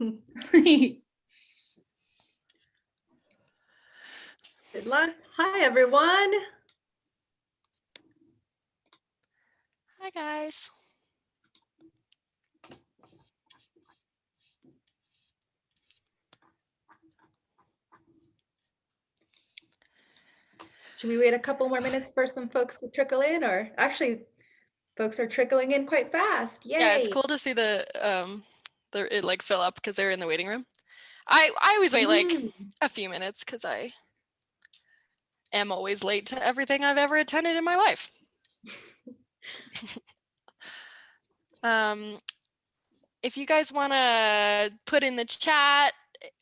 Good luck. Hi, everyone. Hi, guys. Should we wait a couple more minutes for some folks to trickle in? Or actually, folks are trickling in quite fast. Yay. Yeah, it's cool to see it like fill up because they're in the waiting room. I always wait like a few minutes because I am always late to everything I've ever attended in my life. If you guys want to put in the chat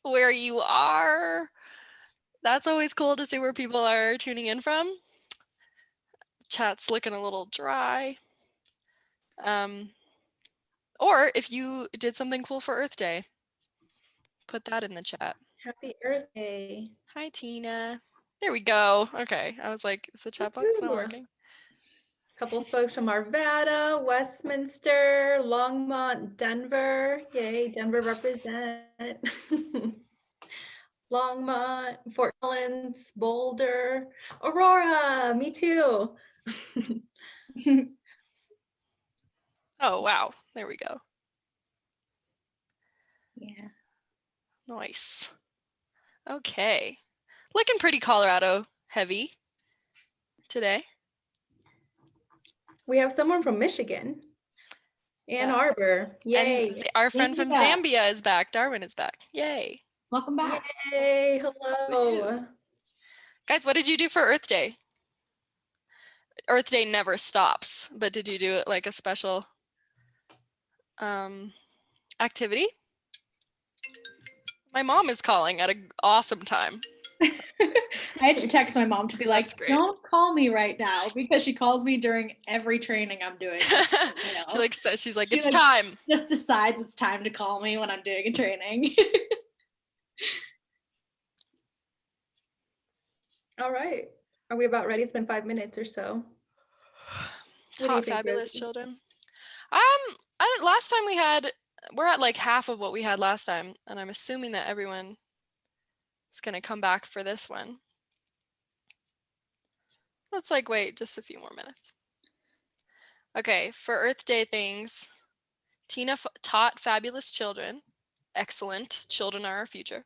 where you are, that's always cool to see where people are tuning in from. Chat's looking a little dry. Or if you did something cool for Earth Day, put that in the chat. Happy Earth Day. Hi, Tina. There we go. Okay. I was like, is the chat box not working? A couple of folks from Arvada, Westminster, Longmont, Denver. Yay, Denver represent. Longmont, Fort Collins, Boulder, Aurora, me too. Oh, wow. There we go. Yeah. Nice. Okay. Looking pretty Colorado heavy today. We have someone from Michigan. Ann Arbor. Yay. And our friend from Zambia is back. Darwin is back. Yay. Welcome back. Yay. Hello. Guys, what did you do for Earth Day? Earth Day never stops, but did you do it like a special activity? My mom is calling at an awesome time. I had to text my mom to be like, don't call me right now, because she calls me during every training I'm doing. You know? She's like, it's time. Just decides it's time to call me when I'm doing a training. All right. Are we about ready? It's been 5 minutes or so. Top fabulous children. Last time we're at like half of what we had last time, and I'm assuming that everyone is going to come back for this one. Let's like wait just a few more minutes. Okay, for Earth Day things, Tina taught fabulous children. Excellent. Children are our future.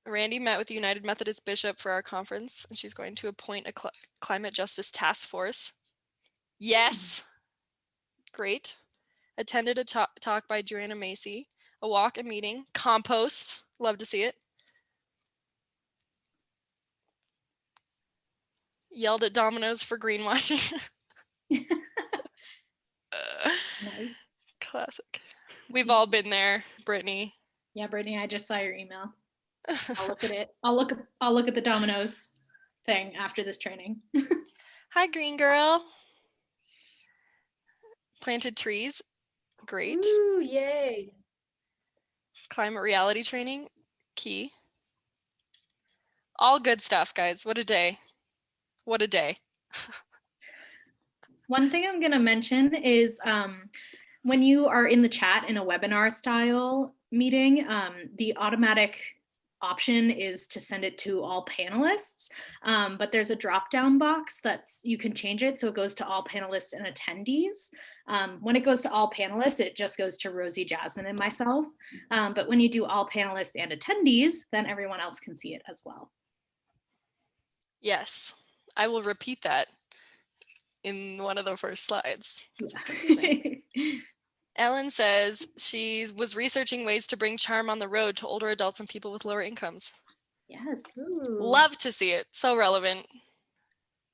Randy met with the United Methodist Bishop for our conference, and she's going to appoint a climate justice task force. Yes. Great. Attended a talk by Joanna Macy. A walk, a meeting. Compost. Love to see it. Yelled at Domino's for greenwashing. Nice. Classic. We've all been there, Brittany. Yeah, Brittany, I just saw your email. I'll look at it. I'll look at the Domino's thing after this training. Hi, green girl. Planted trees. Great. Ooh, yay. Climate reality training. Key. All good stuff, guys. What a day. What a day. One thing I'm going to mention is when you are in the chat in a webinar style meeting, the automatic option is to send it to all panelists, but there's a drop-down box you can change it so it goes to all panelists and attendees. When it goes to all panelists, it just goes to Rosie, Jasmine, and myself. But when you do all panelists and attendees, then everyone else can see it as well. Yes, I will repeat that in one of the first slides. Ellen says she was researching ways to bring charm on the road to older adults and people with lower incomes. Yes. Ooh. Love to see it. So relevant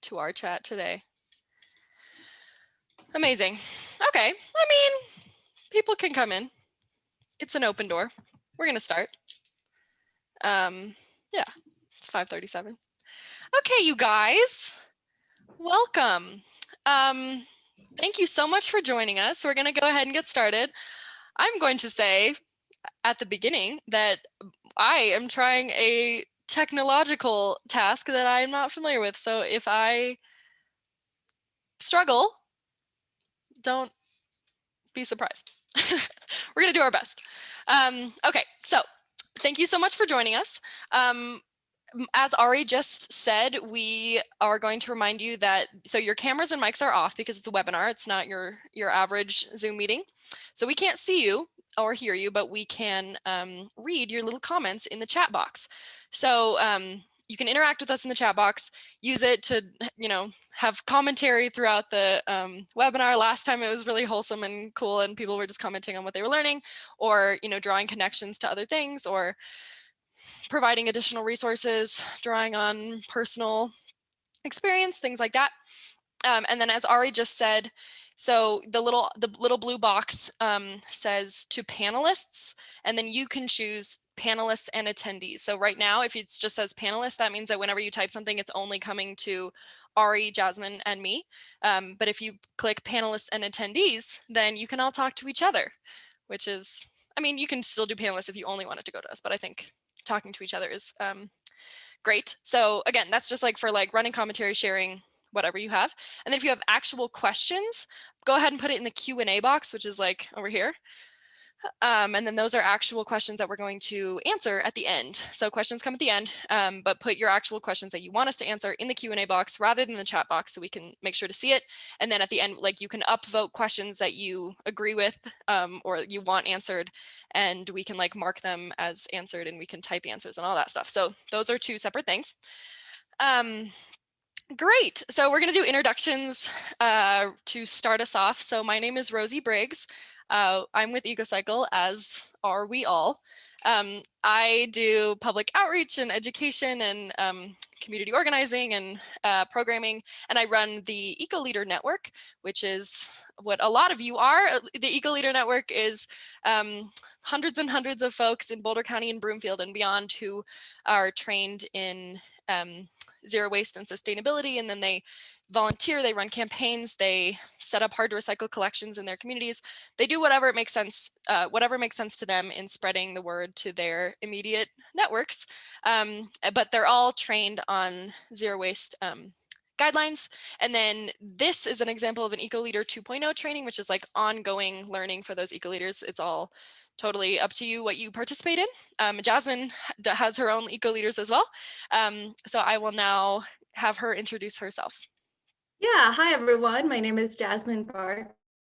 to our chat today. Amazing. Okay. I mean, people can come in. It's an open door. We're going to start. Yeah, it's 5:37. Okay, you guys. Welcome. Thank you so much for joining us. We're going to go ahead and get started. I'm going to say at the beginning that I am trying a technological task that I'm not familiar with. So if I struggle, don't be surprised. We're going to do our best. Okay, so thank you so much for joining us. As Ari just said, we are going to remind you that, so your cameras and mics are off because it's a webinar. It's not your average Zoom meeting. So we can't see you or hear you, but we can read your little comments in the chat box. So you can interact with us in the chat box, use it to, have commentary throughout the webinar. Last time it was really wholesome and cool and people were just commenting on what they were learning, or, drawing connections to other things, or providing additional resources, drawing on personal experience, things like that. And then as Ari just said, so the little blue box says to panelists, and then you can choose panelists and attendees. So right now, if it just says panelists, that means that whenever you type something, it's only coming to Ari, Jasmine, and me. But if you click panelists and attendees, then you can all talk to each other, which is, you can still do panelists if you only wanted to go to us, but I think talking to each other is great. So again, that's just like for like running commentary, sharing, whatever you have. And then if you have actual questions, go ahead and put it in the Q&A box, which is like over here. And then those are actual questions that we're going to answer at the end. So questions come at the end, but put your actual questions that you want us to answer in the Q&A box rather than the chat box, so we can make sure to see it. And then at the end, like, you can upvote questions that you agree with or you want answered, and we can like mark them as answered, and we can type answers and all that stuff. So those are two separate things. Great. So we're going to do introductions to start us off. So my name is Rosie Briggs. I'm with EcoCycle, as are we all. I do public outreach and education and community organizing and programming, and I run the Eco Leader Network, which is what a lot of you are. The Eco Leader Network is hundreds and hundreds of folks in Boulder County and Broomfield and beyond who are trained in zero waste and sustainability, and then they volunteer, they run campaigns, they set up hard to recycle collections in their communities. They do whatever makes sense to them in spreading the word to their immediate networks. But they're all trained on zero waste guidelines. And then this is an example of an Eco Leader 2.0 training, which is like ongoing learning for those eco leaders. It's all totally up to you what you participate in. Jasmine has her own eco leaders as well. So I will now have her introduce herself. Yeah, hi everyone. My name is Jasmine Barge.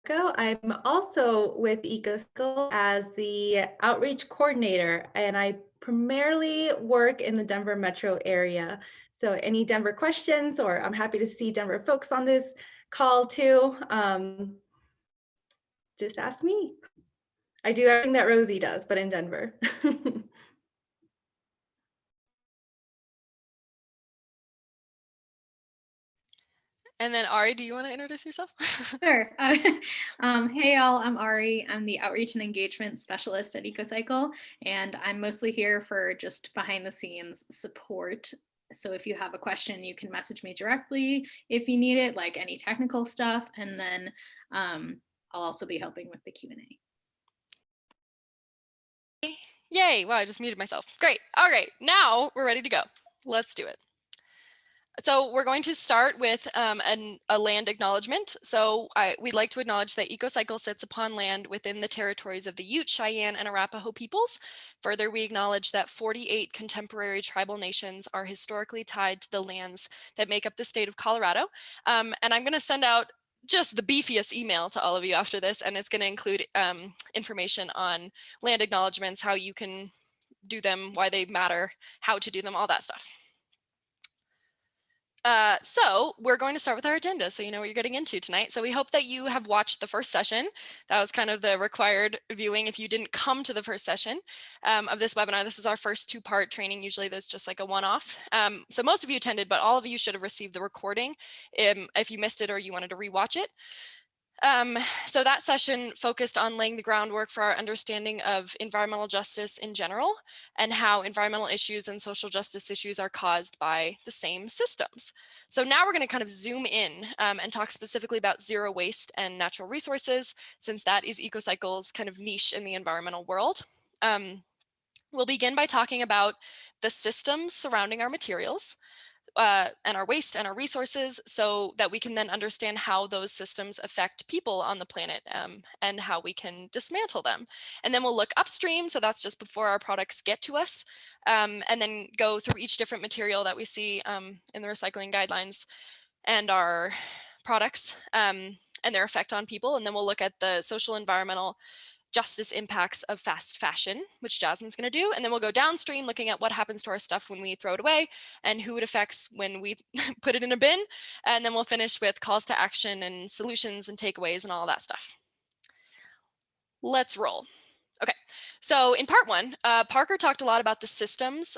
I'm also with EcoCycle as the outreach coordinator, and I primarily work in the Denver metro area. So any Denver questions, or I'm happy to see Denver folks on this call too, just ask me. I do everything that Rosie does, but in Denver. And then Ari, do you want to introduce yourself? Sure. Hey y'all, I'm Ari. I'm the Outreach and Engagement Specialist at EcoCycle, and I'm mostly here for just behind the scenes support. So if you have a question, you can message me directly if you need it, like any technical stuff, and then I'll also be helping with the Q&A. Yay, wow, I just muted myself. Great, all right, now we're ready to go. Let's do it. So we're going to start with a land acknowledgement. So we'd like to acknowledge that EcoCycle sits upon land within the territories of the Ute, Cheyenne, and Arapaho peoples. Further, we acknowledge that 48 contemporary tribal nations are historically tied to the lands that make up the state of Colorado. And I'm going to send out just the beefiest email to all of you after this, and it's going to include information on land acknowledgements, how you can do them, why they matter, how to do them, all that stuff. So we're going to start with our agenda, so you know what you're getting into tonight. So we hope that you have watched the first session. That was kind of the required viewing if you didn't come to the first session of this webinar. This is our first two-part training. Usually there's just like a one-off. So most of you attended, but all of you should have received the recording if you missed it or you wanted to rewatch it. So that session focused on laying the groundwork for our understanding of environmental justice in general and how environmental issues and social justice issues are caused by the same systems. So now we're going to kind of zoom in and talk specifically about zero waste and natural resources, since that is EcoCycle's kind of niche in the environmental world. We'll begin by talking about the systems surrounding our materials. and our waste and our resources, so that we can then understand how those systems affect people on the planet, and how we can dismantle them. And then we'll look upstream, so that's just before our products get to us, and then go through each different material that we see in the recycling guidelines and our products, and their effect on people. And then we'll look at the social, environmental, justice impacts of fast fashion, which Jasmine's going to do. And then we'll go downstream, looking at what happens to our stuff when we throw it away and who it affects when we put it in a bin. And then we'll finish with calls to action and solutions and takeaways and all that stuff. Let's roll. Okay, so in part one, Parker talked a lot about the systems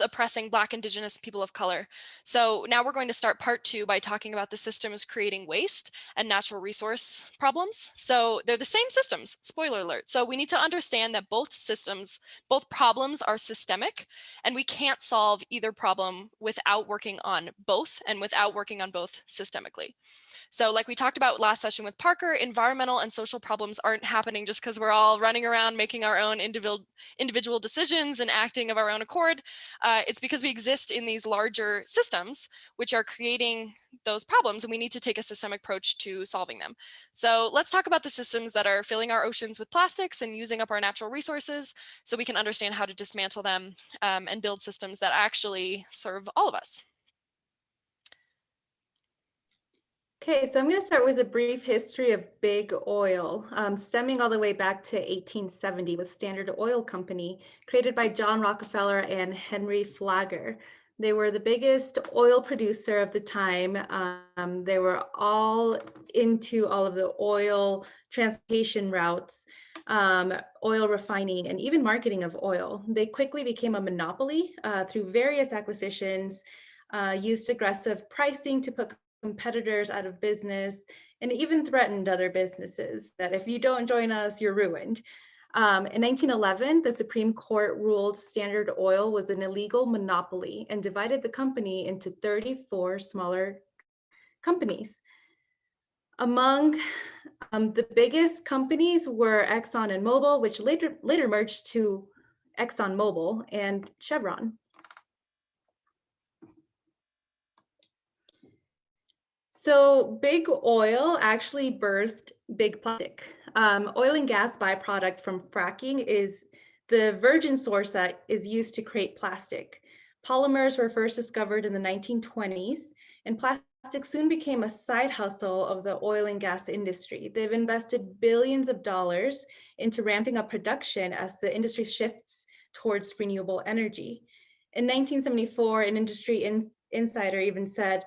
oppressing Black, Indigenous, people of color. So now we're going to start part two by talking about the systems creating waste and natural resource problems. So they're the same systems, spoiler alert. So we need to understand that both problems are systemic, and we can't solve either problem without working on both, and without working on both systemically. So like we talked about last session with Parker, environmental and social problems aren't happening just because we're all running around making our own individual decisions and acting of our own accord. It's because we exist in these larger systems which are creating those problems, and we need to take a systemic approach to solving them. So let's talk about the systems that are filling our oceans with plastics and using up our natural resources, so we can understand how to dismantle them, and build systems that actually serve all of us. Okay, so I'm going to start with a brief history of big oil, stemming all the way back to 1870 with Standard Oil Company, created by John Rockefeller and Henry Flagler. They were the biggest oil producer of the time. They were all into all of the oil transportation routes, oil refining, and even marketing of oil. They quickly became a monopoly through various acquisitions, used aggressive pricing to put competitors out of business, and even threatened other businesses that if you don't join us, you're ruined. In 1911, the Supreme Court ruled Standard Oil was an illegal monopoly and divided the company into 34 smaller companies. Among the biggest companies were Exxon and Mobil, which later merged to ExxonMobil, and Chevron. So big oil actually birthed big plastic. Oil and gas byproduct from fracking is the virgin source that is used to create plastic. Polymers were first discovered in the 1920s, and plastic soon became a side hustle of the oil and gas industry. They've invested billions of dollars into ramping up production as the industry shifts towards renewable energy. In 1974, an industry insider even said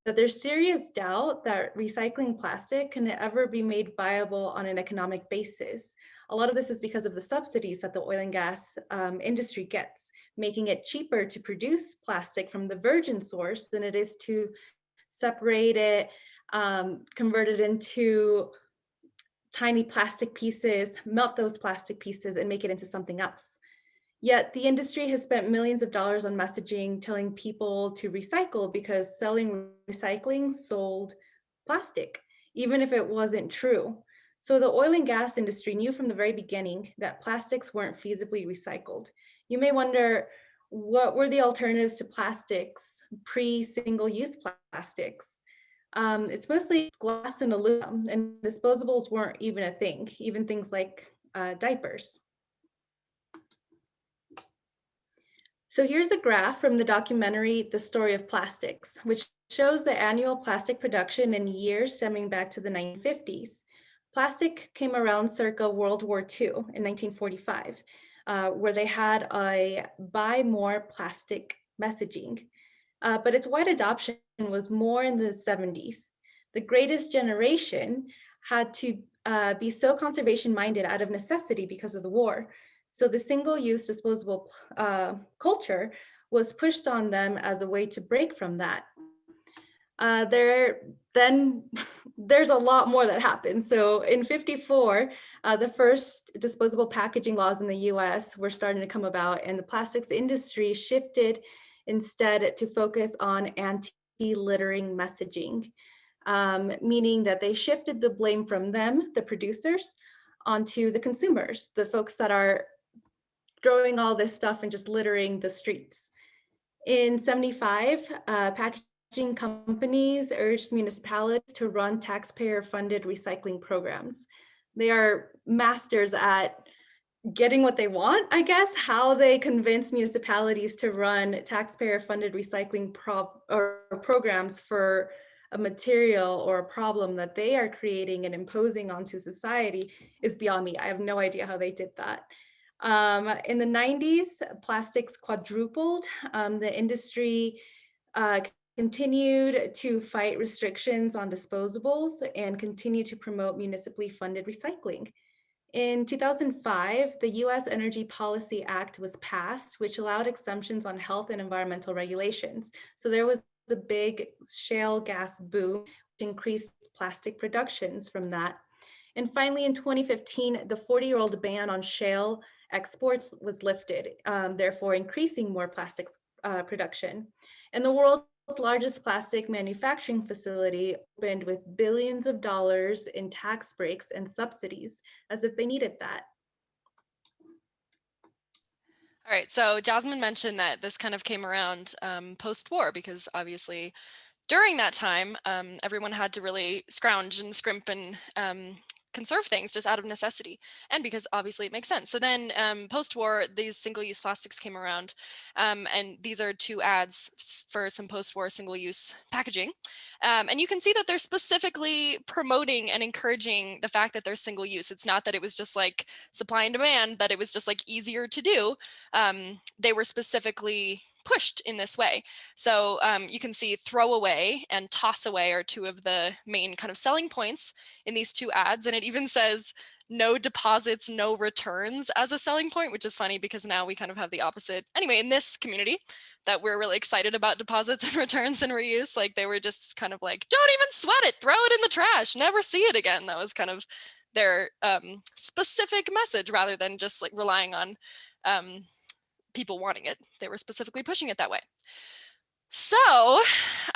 that there's serious doubt that recycling plastic can ever be made viable on an economic basis. A lot of this is because of the subsidies that the oil and gas industry gets, making it cheaper to produce plastic from the virgin source than it is to separate it, convert it into tiny plastic pieces, melt those plastic pieces, and make it into something else. Yet the industry has spent millions of dollars on messaging telling people to recycle because selling recycling sold plastic, even if it wasn't true. So the oil and gas industry knew from the very beginning that plastics weren't feasibly recycled. You may wonder, what were the alternatives to plastics, pre-single-use plastics? It's mostly glass and aluminum, and disposables weren't even a thing, even things like diapers. So here's a graph from the documentary, The Story of Plastics, which shows the annual plastic production in years stemming back to the 1950s. Plastic came around circa World War II in 1945, where they had a buy more plastic messaging. But its wide adoption was more in the 70s. The greatest generation had to be so conservation minded out of necessity because of the war. So the single-use disposable culture was pushed on them as a way to break from that. There's a lot more that happened. So in '54, the first disposable packaging laws in the US were starting to come about, and the plastics industry shifted instead to focus on anti-littering messaging, meaning that they shifted the blame from them, the producers, onto the consumers, the folks that are throwing all this stuff and just littering the streets. In 75, packaging companies urged municipalities to run taxpayer-funded recycling programs. They are masters at getting what they want, I guess. How they convince municipalities to run taxpayer-funded recycling programs for a material or a problem that they are creating and imposing onto society is beyond me. I have no idea how they did that. In the 90s, plastics quadrupled. The industry uh, continued to fight restrictions on disposables and continue to promote municipally funded recycling. In 2005, the US Energy Policy Act was passed, which allowed exemptions on health and environmental regulations. So there was a big shale gas boom, which increased plastic productions from that. And finally, in 2015, the 40-year-old ban on shale exports was lifted, therefore increasing more plastics production. And the world's largest plastic manufacturing facility opened with billions of dollars in tax breaks and subsidies, as if they needed that. All right, so Jasmine mentioned that this kind of came around post-war because obviously during that time, everyone had to really scrounge and scrimp and conserve things just out of necessity, and because obviously it makes sense. So then post-war, these single-use plastics came around, and these are two ads for some post-war single-use packaging. And you can see that they're specifically promoting and encouraging the fact that they're single-use. It's not that it was just like supply and demand, that it was just like easier to do. They were specifically pushed in this way. So you can see throw away and toss away are two of the main kind of selling points in these two ads. And it even says no deposits, no returns as a selling point, which is funny because now we kind of have the opposite. Anyway, in this community that we're really excited about deposits and returns and reuse, like they were just kind of like, don't even sweat it, throw it in the trash, never see it again. That was kind of their specific message rather than just like relying on people wanting it. They were specifically pushing it that way. So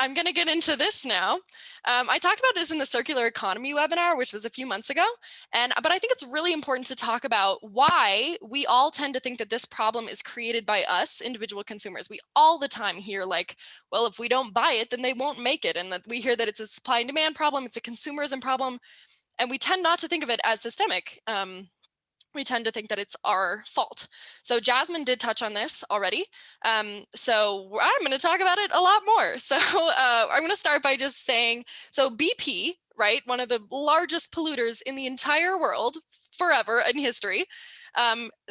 I'm going to get into this now. I talked about this in the circular economy webinar, which was a few months ago, but I think it's really important to talk about why we all tend to think that this problem is created by us, individual consumers. We all the time hear like, well, if we don't buy it, then they won't make it. And that we hear that it's a supply and demand problem, it's a consumerism problem, and we tend not to think of it as systemic. We tend to think that it's our fault. So Jasmine did touch on this already. So I'm going to talk about it a lot more. So I'm going to start by just saying, so BP, right, one of the largest polluters in the entire world forever in history,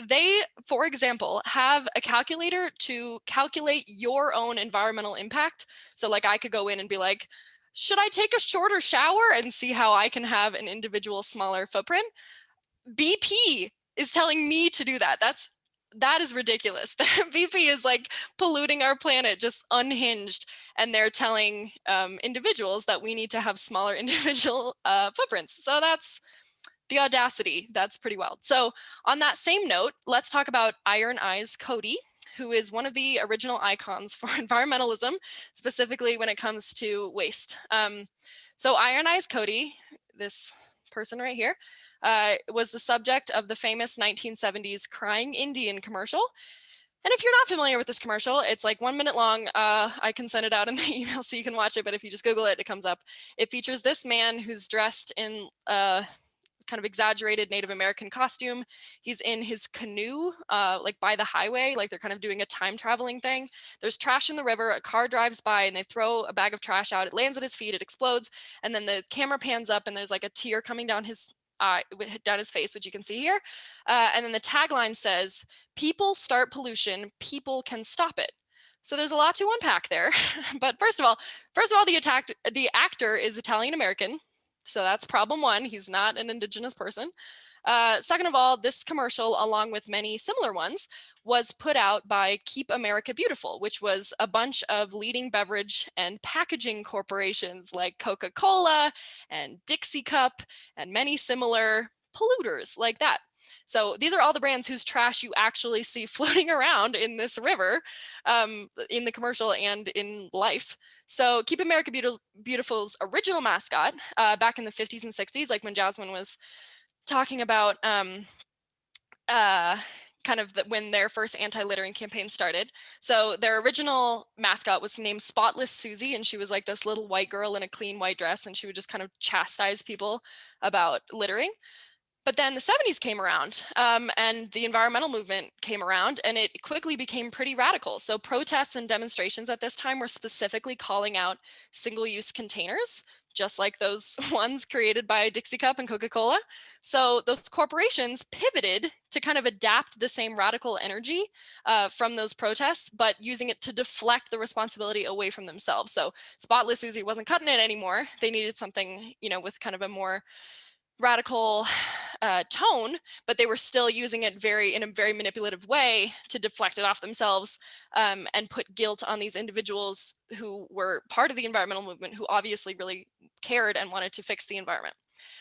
they, for example, have a calculator to calculate your own environmental impact. So like I could go in and be like, should I take a shorter shower and see how I can have an individual smaller footprint? BP is telling me to do that. That is ridiculous. BP is like polluting our planet, just unhinged, and they're telling individuals that we need to have smaller individual footprints. So that's the audacity. That's pretty wild. So on that same note, let's talk about Iron Eyes Cody, who is one of the original icons for environmentalism, specifically when it comes to waste. So Iron Eyes Cody, this person right here, was the subject of the famous 1970s Crying Indian commercial. And if you're not familiar with this commercial, it's like 1 minute long. I can send it out in the email so you can watch it, but if you just Google it, it comes up. It features this man who's dressed in kind of exaggerated Native American costume. He's in his canoe, like by the highway, like they're kind of doing a time traveling thing. There's trash in the river, a car drives by and they throw a bag of trash out. It lands at his feet, it explodes. And then the camera pans up and there's like a tear coming down his face, which you can see here. And then the tagline says, people start pollution, people can stop it. So there's a lot to unpack there. But first of all, the actor is Italian American. So that's problem one. He's not an indigenous person. Second of all, this commercial, along with many similar ones, was put out by Keep America Beautiful, which was a bunch of leading beverage and packaging corporations like Coca-Cola and Dixie Cup and many similar polluters like that. So these are all the brands whose trash you actually see floating around in this river, in the commercial and in life. So Keep America Beautiful's original mascot back in the 50s and 60s, like when Jasmine was talking about kind of when their first anti-littering campaign started. So their original mascot was named Spotless Susie, and she was like this little white girl in a clean white dress, and she would just kind of chastise people about littering. But then the 70s came around, and the environmental movement came around, and it quickly became pretty radical. So protests and demonstrations at this time were specifically calling out single-use containers, just like those ones created by Dixie Cup and Coca-Cola. So those corporations pivoted to kind of adapt the same radical energy from those protests, but using it to deflect the responsibility away from themselves. So Spotless Susie wasn't cutting it anymore. They needed something, with kind of a more radical tone, but they were still using it in a very manipulative way to deflect it off themselves, and put guilt on these individuals who were part of the environmental movement, who obviously really cared and wanted to fix the environment.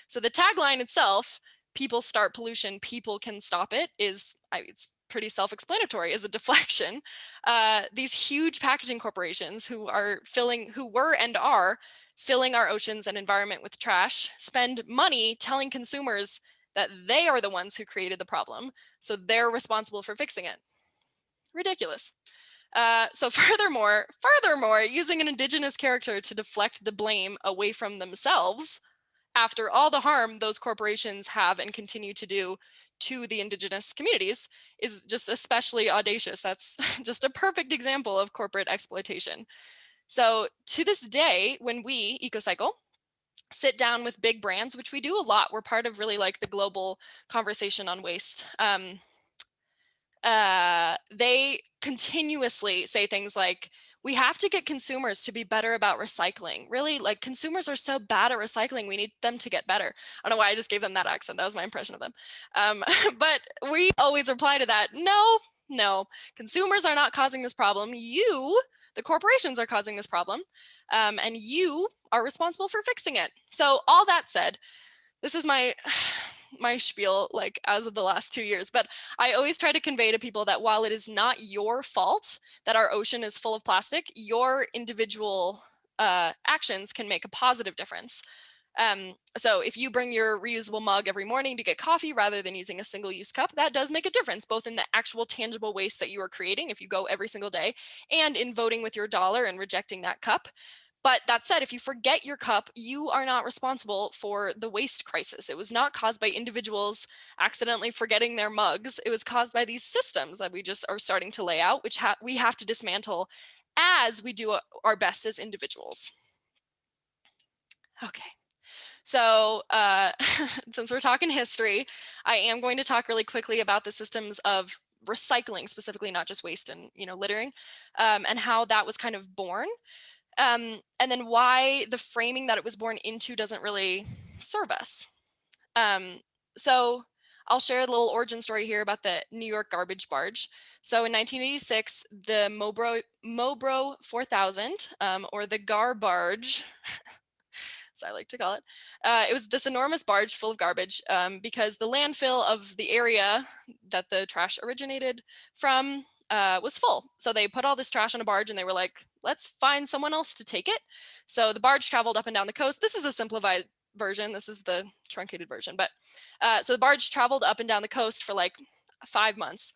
So the tagline itself, "People start pollution, people can stop it," it's pretty self-explanatory as a deflection. These huge packaging corporations who were and are filling our oceans and environment with trash spend money telling consumers that they are the ones who created the problem, so they're responsible for fixing it. Ridiculous. So furthermore, using an indigenous character to deflect the blame away from themselves after all the harm those corporations have and continue to do to the indigenous communities is just especially audacious. That's just a perfect example of corporate exploitation. So to this day, when we, EcoCycle, sit down with big brands, which we do a lot, we're part of really like the global conversation on waste. They continuously say things like, "We have to get consumers to be better about recycling." Really, like, consumers are so bad at recycling, we need them to get better. I don't know why I just gave them that accent. That was my impression of them. But we always reply to that, no, consumers are not causing this problem. You, the corporations, are causing this problem, and you are responsible for fixing it. So all that said, this is my spiel, like, as of the last 2 years, but I always try to convey to people that while it is not your fault that our ocean is full of plastic, your individual actions can make a positive difference. So if you bring your reusable mug every morning to get coffee rather than using a single-use cup, that does make a difference, both in the actual tangible waste that you are creating if you go every single day, and in voting with your dollar and rejecting that cup. But that said, if you forget your cup, you are not responsible for the waste crisis. It was not caused by individuals accidentally forgetting their mugs. It was caused by these systems that we just are starting to lay out, which we have to dismantle as we do our best as individuals. Okay. So since we're talking history, I am going to talk really quickly about the systems of recycling, specifically, not just waste and littering, and how that was kind of born. And then why the framing that it was born into doesn't really serve us. So I'll share a little origin story here about the New York garbage barge. So in 1986, the Mobro 4000, or the Gar Barge, as I like to call it, it was this enormous barge full of garbage, because the landfill of the area that the trash originated from was full. So they put all this trash on a barge and they were like, let's find someone else to take it. So the barge traveled up and down the coast. This is a simplified version. This is the truncated version. But so the barge traveled up and down the coast for like 5 months,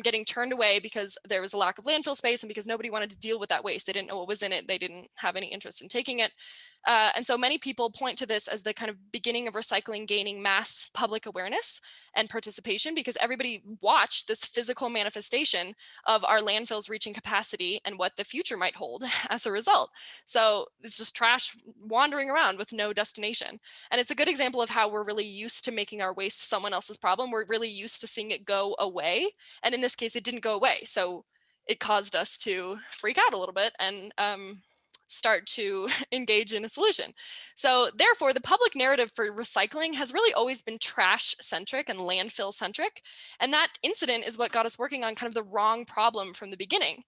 getting turned away because there was a lack of landfill space and because nobody wanted to deal with that waste. They didn't know what was in it. They didn't have any interest in taking it. And so many people point to this as the kind of beginning of recycling gaining mass public awareness and participation, because everybody watched this physical manifestation of our landfills reaching capacity and what the future might hold as a result. So it's just trash wandering around with no destination. And it's a good example of how we're really used to making our waste someone else's problem. We're really used to seeing it go away. And in this case, it didn't go away. So it caused us to freak out a little bit and start to engage in a solution. So therefore, the public narrative for recycling has really always been trash centric and landfill centric. And that incident is what got us working on kind of the wrong problem from the beginning.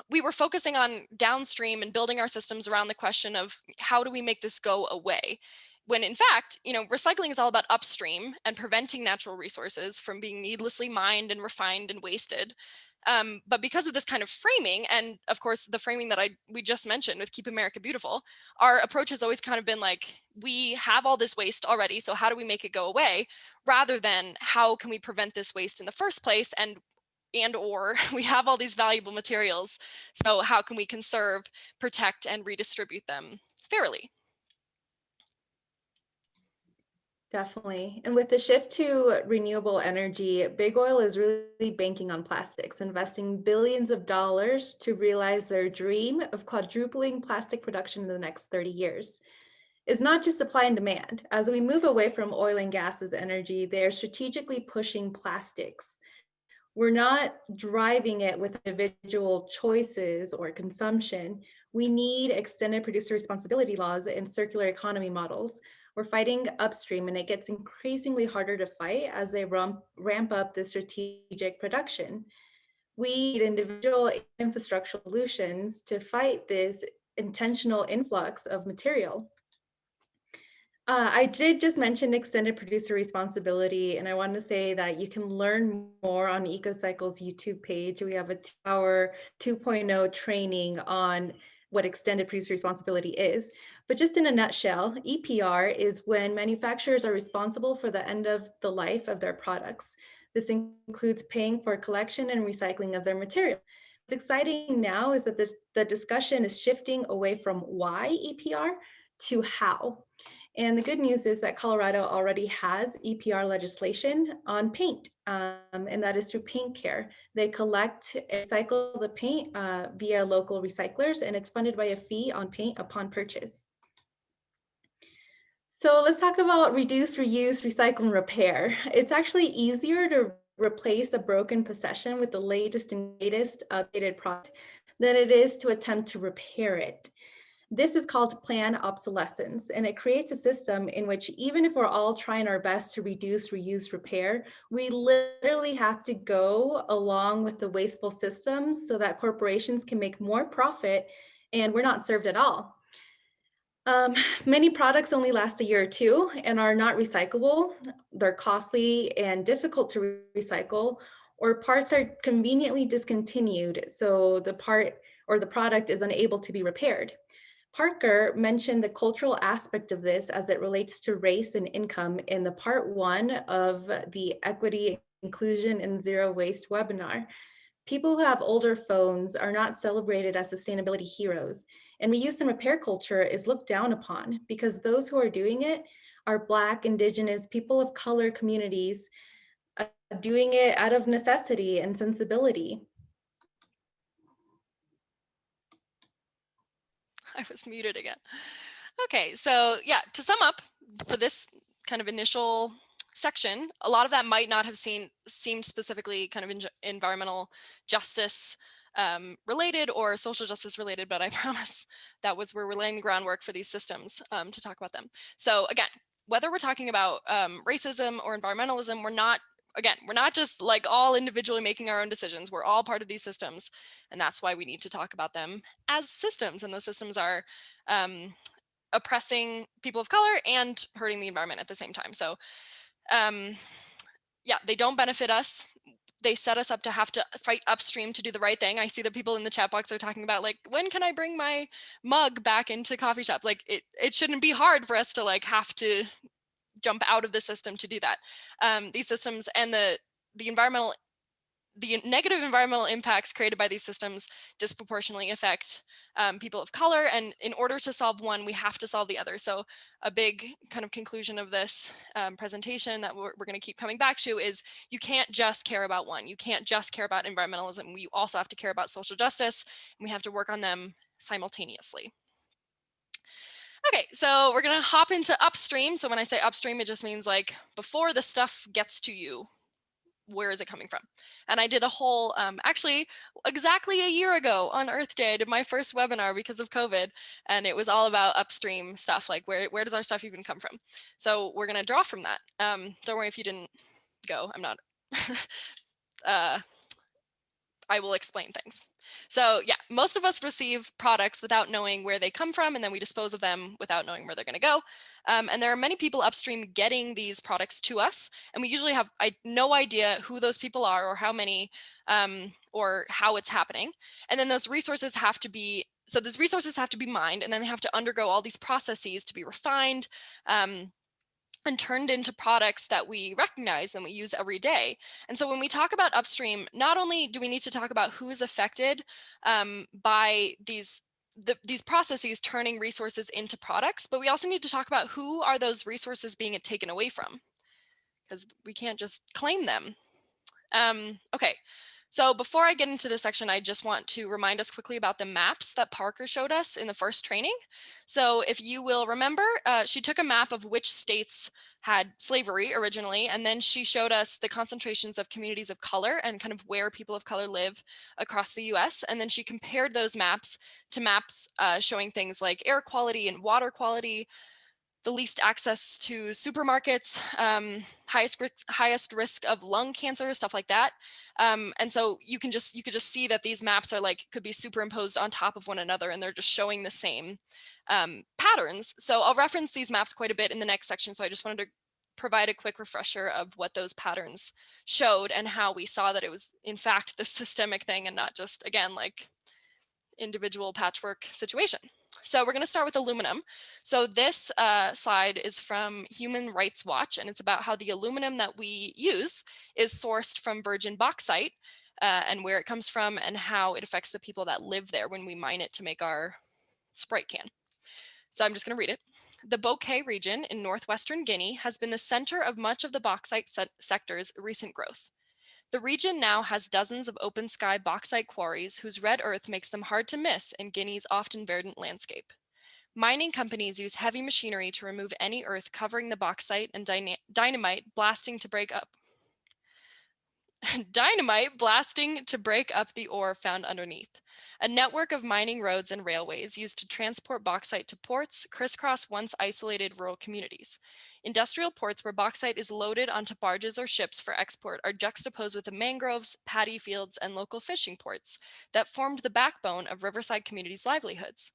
We were focusing on downstream and building our systems around the question of how do we make this go away? When in fact, recycling is all about upstream and preventing natural resources from being needlessly mined and refined and wasted. But because of this kind of framing, and of course the framing that we just mentioned with Keep America Beautiful, our approach has always kind of been like, we have all this waste already, so how do we make it go away, rather than how can we prevent this waste in the first place, and or we have all these valuable materials, so how can we conserve, protect, and redistribute them fairly? Definitely. And with the shift to renewable energy, big oil is really banking on plastics, investing billions of dollars to realize their dream of quadrupling plastic production in the next 30 years. It's not just supply and demand. As we move away from oil and gas as energy, they are strategically pushing plastics. We're not driving it with individual choices or consumption. We need extended producer responsibility laws and circular economy models. We're fighting upstream, and it gets increasingly harder to fight as they ramp up the strategic production. We need individual infrastructural solutions to fight this intentional influx of material. I did just mention extended producer responsibility, and I want to say that you can learn more on EcoCycle's YouTube page. We have a 2-hour 2.0 training on what extended producer responsibility is. But just in a nutshell, EPR is when manufacturers are responsible for the end of the life of their products. This includes paying for collection and recycling of their materials. What's exciting now is that the discussion is shifting away from why EPR to how. And the good news is that Colorado already has EPR legislation on paint, and that is through Paint Care. They collect and recycle the paint via local recyclers, and it's funded by a fee on paint upon purchase. So let's talk about reduce, reuse, recycle, and repair. It's actually easier to replace a broken possession with the latest and greatest updated product than it is to attempt to repair it. This is called planned obsolescence, and it creates a system in which even if we're all trying our best to reduce, reuse, repair, we literally have to go along with the wasteful systems so that corporations can make more profit and we're not served at all. Many products only last a year or two and are not recyclable. They're costly and difficult to recycle, or parts are conveniently discontinued, so the part or the product is unable to be repaired. Parker mentioned the cultural aspect of this as it relates to race and income in the part 1 of the Equity, Inclusion, and Zero Waste webinar. People who have older phones are not celebrated as sustainability heroes, and reuse and repair culture is looked down upon because those who are doing it are Black, Indigenous, people of color communities doing it out of necessity and sensibility. I was muted again. Okay, so yeah, to sum up for this kind of initial section, a lot of that might not have seemed specifically kind of environmental justice related or social justice related, but I promise that was where we're laying the groundwork for these systems to talk about them. So again, whether we're talking about racism or environmentalism, we're not just like all individually making our own decisions. We're all part of these systems, and that's why we need to talk about them as systems, and those systems are oppressing people of color and hurting the environment at the same time. So yeah, they don't benefit us. They set us up to have to fight upstream to do the right thing. I see that people in the chat box are talking about like, when can I bring my mug back into coffee shop? Like it shouldn't be hard for us to like have to jump out of the system to do that. These systems and the negative environmental impacts created by these systems disproportionately affect people of color. And in order to solve one, we have to solve the other. So a big kind of conclusion of this presentation that we're going to keep coming back to is you can't just care about one. You can't just care about environmentalism. We also have to care about social justice, and we have to work on them simultaneously. Okay, so we're going to hop into upstream. So when I say upstream, it just means like before the stuff gets to you, where is it coming from? And I did a whole, actually exactly a year ago on Earth Day, I did my first webinar because of COVID, and it was all about upstream stuff, like where does our stuff even come from? So we're gonna draw from that. Don't worry if you didn't go, I'm not, I will explain things. So yeah, most of us receive products without knowing where they come from, and then we dispose of them without knowing where they're going to go. And there are many people upstream getting these products to us, and we usually have no idea who those people are or how many or how it's happening. And then those resources have to be, so those resources have to be mined, and then they have to undergo all these processes to be refined and turned into products that we recognize and we use every day. And so when we talk about upstream, not only do we need to talk about who is affected by these processes turning resources into products, but we also need to talk about who are those resources being taken away from, because we can't just claim them. Okay, so before I get into this section, I just want to remind us quickly about the maps that Parker showed us in the first training. So if you will remember, she took a map of which states had slavery originally, and then she showed us the concentrations of communities of color and kind of where people of color live across the US. And then she compared those maps to maps showing things like air quality and water quality, the least access to supermarkets, highest risk of lung cancer, stuff like that. And so you could just see that these maps are could be superimposed on top of one another, and they're just showing the same patterns. So I'll reference these maps quite a bit in the next section. So I just wanted to provide a quick refresher of what those patterns showed and how we saw that it was in fact the systemic thing and not just, again, individual patchwork situation. So we're going to start with aluminum. So this slide is from Human Rights Watch, and it's about how the aluminum that we use is sourced from virgin bauxite and where it comes from and how it affects the people that live there when we mine it to make our Sprite can. So I'm just going to read it. The Bokeh region in northwestern Guinea has been the center of much of the bauxite sector's recent growth. The region now has dozens of open sky bauxite quarries whose red earth makes them hard to miss in Guinea's often verdant landscape. Mining companies use heavy machinery to remove any earth covering the bauxite and dynamite blasting to break up the ore found underneath. A network of mining roads and railways used to transport bauxite to ports crisscross once isolated rural communities. Industrial ports where bauxite is loaded onto barges or ships for export are juxtaposed with the mangroves, paddy fields, and local fishing ports that formed the backbone of riverside communities' livelihoods.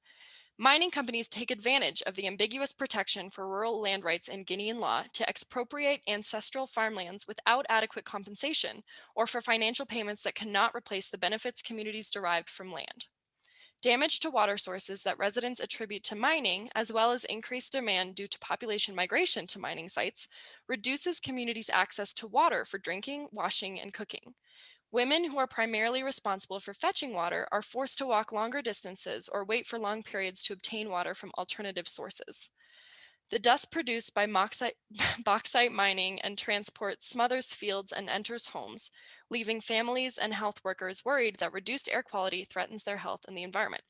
Mining companies take advantage of the ambiguous protection for rural land rights in Guinean law to expropriate ancestral farmlands without adequate compensation or for financial payments that cannot replace the benefits communities derived from land. Damage to water sources that residents attribute to mining, as well as increased demand due to population migration to mining sites, reduces communities' access to water for drinking, washing, and cooking. Women who are primarily responsible for fetching water are forced to walk longer distances or wait for long periods to obtain water from alternative sources. The dust produced by bauxite mining and transport smothers fields and enters homes, leaving families and health workers worried that reduced air quality threatens their health and the environment.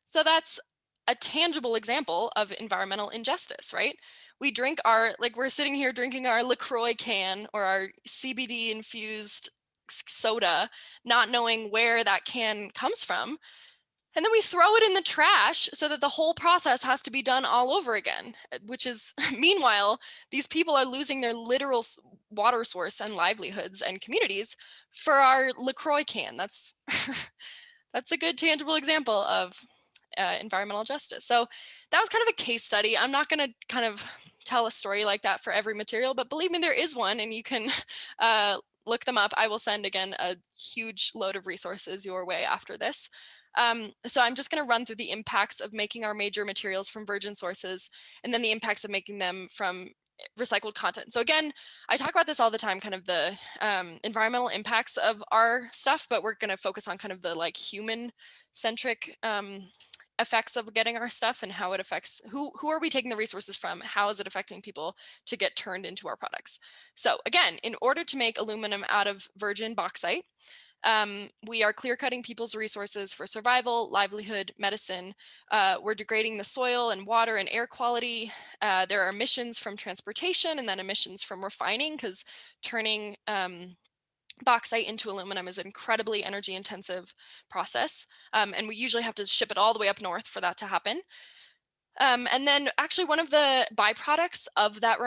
So that's a tangible example of environmental injustice, right? We drink we're sitting here drinking our LaCroix can or our CBD infused soda, not knowing where that can comes from. And then we throw it in the trash so that the whole process has to be done all over again, which is, meanwhile, these people are losing their literal water source and livelihoods and communities for our LaCroix can. That's, that's a good tangible example of environmental justice. So that was kind of a case study. I'm not going to kind of tell a story like that for every material, but believe me, there is one, and you can look them up. I will send, again, a huge load of resources your way after this. So I'm just going to run through the impacts of making our major materials from virgin sources, and then the impacts of making them from recycled content. So again, I talk about this all the time, kind of the environmental impacts of our stuff, but we're going to focus on kind of the human centric effects of getting our stuff and how it affects who are we taking the resources from, how is it affecting people to get turned into our products. So again, in order to make aluminum out of virgin bauxite, we are clear cutting people's resources for survival, livelihood, medicine. We're degrading the soil and water and air quality. There are emissions from transportation and then emissions from refining, because turning bauxite into aluminum is an incredibly energy intensive process. And we usually have to ship it all the way up north for that to happen. And then actually one of the byproducts of that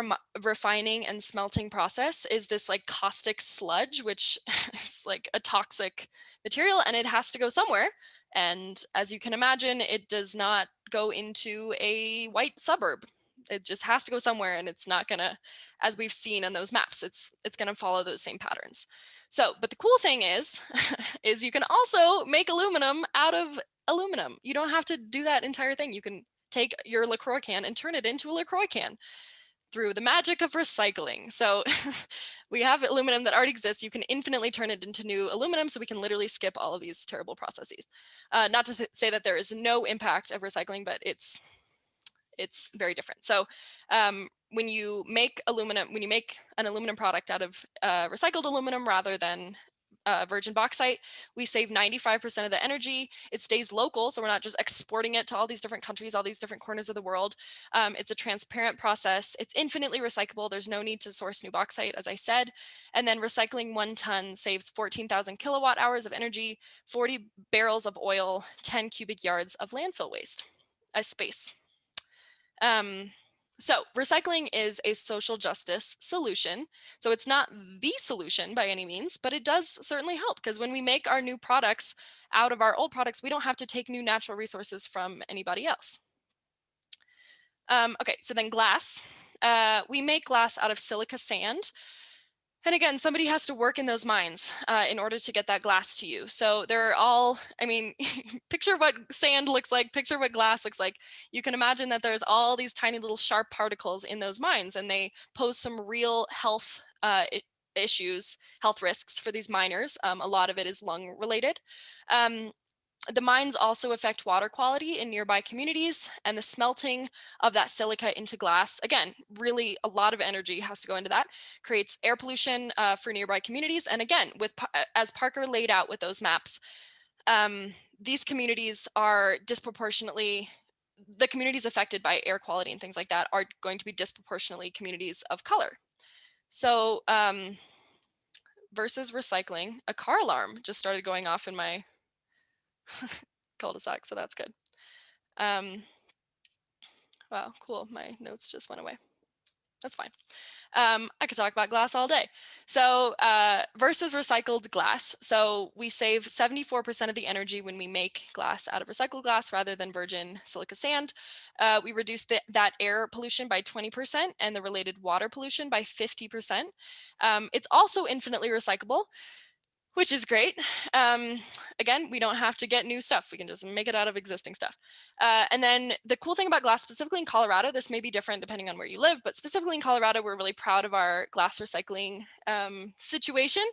refining and smelting process is this like caustic sludge, which is like a toxic material, and it has to go somewhere. And as you can imagine, it does not go into a white suburb. It just has to go somewhere, and it's not gonna, as we've seen on those maps, it's gonna follow those same patterns. So, but the cool thing is, is you can also make aluminum out of aluminum. You don't have to do that entire thing. You can take your LaCroix can and turn it into a LaCroix can through the magic of recycling. So we have aluminum that already exists. You can infinitely turn it into new aluminum, so we can literally skip all of these terrible processes. Not to say that there is no impact of recycling, but it's very different. So when you make aluminum, when you make an aluminum product out of recycled aluminum rather than virgin bauxite, we save 95% of the energy. It stays local, so we're not just exporting it to all these different countries, all these different corners of the world. It's a transparent process. It's infinitely recyclable. There's no need to source new bauxite, as I said. And then recycling 1 ton saves 14,000 kilowatt hours of energy, 40 barrels of oil, 10 cubic yards of landfill waste, space. So recycling is a social justice solution. So it's not the solution by any means, but it does certainly help, because when we make our new products out of our old products, we don't have to take new natural resources from anybody else. Okay, so then glass. We make glass out of silica sand. And again, somebody has to work in those mines in order to get that glass to you. So they're all, I mean, picture what sand looks like, picture what glass looks like. You can imagine that there's all these tiny little sharp particles in those mines, and they pose some real health issues, health risks for these miners. A lot of it is lung related. The mines also affect water quality in nearby communities, and the smelting of that silica into glass, again, really a lot of energy has to go into that, creates air pollution for nearby communities. And again, as Parker laid out with those maps, these communities are disproportionately, the communities affected by air quality and things like that are going to be disproportionately communities of color. So versus recycling, a car alarm just started going off in my cul-de-sac, so that's good. Wow, cool. My notes just went away. That's fine. I could talk about glass all day. So versus recycled glass. So we save 74% of the energy when we make glass out of recycled glass rather than virgin silica sand. We reduce that air pollution by 20% and the related water pollution by 50%. It's also infinitely recyclable, which is great. Again, we don't have to get new stuff. We can just make it out of existing stuff. And then the cool thing about glass, specifically in Colorado, this may be different depending on where you live, but specifically in Colorado, we're really proud of our glass recycling situation.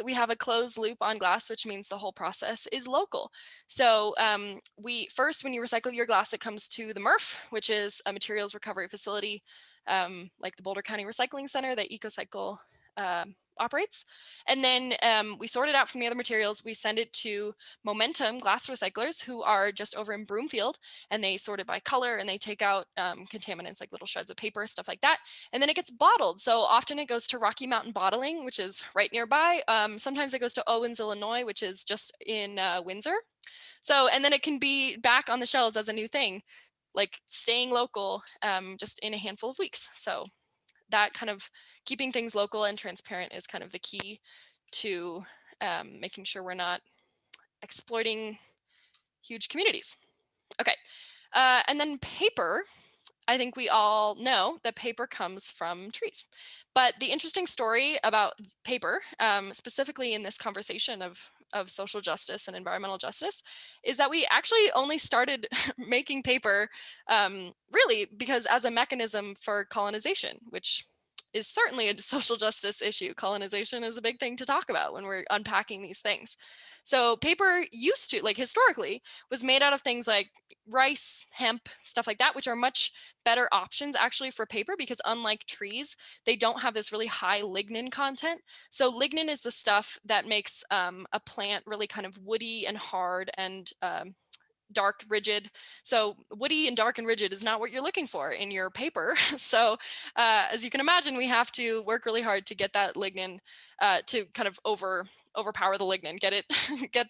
We have a closed loop on glass, which means the whole process is local. So when you recycle your glass, it comes to the MRF, which is a materials recovery facility, like the Boulder County Recycling Center that EcoCycle operates. And then we sort it out from the other materials. We send it to Momentum glass recyclers, who are just over in Broomfield, and they sort it by color, and they take out contaminants like little shreds of paper, stuff like that. And then it gets bottled. So often it goes to Rocky Mountain Bottling, which is right nearby. Sometimes it goes to Owens, Illinois, which is just in Windsor. So, and then it can be back on the shelves as a new thing, like staying local just in a handful of weeks. So that kind of keeping things local and transparent is kind of the key to making sure we're not exploiting huge communities. Okay, and then paper. I think we all know that paper comes from trees. But the interesting story about paper, specifically in this conversation of social justice and environmental justice, is that we actually only started making paper really because as a mechanism for colonization, which is certainly a social justice issue. Colonization is a big thing to talk about when we're unpacking these things. So paper used to, like historically, was made out of things like rice, hemp, stuff like that, which are much better options actually for paper, because unlike trees, they don't have this really high lignin content. So lignin is the stuff that makes a plant really kind of woody and hard and dark, rigid. So woody and dark and rigid is not what you're looking for in your paper. So as you can imagine, we have to work really hard to get that lignin to kind of overpower the lignin, get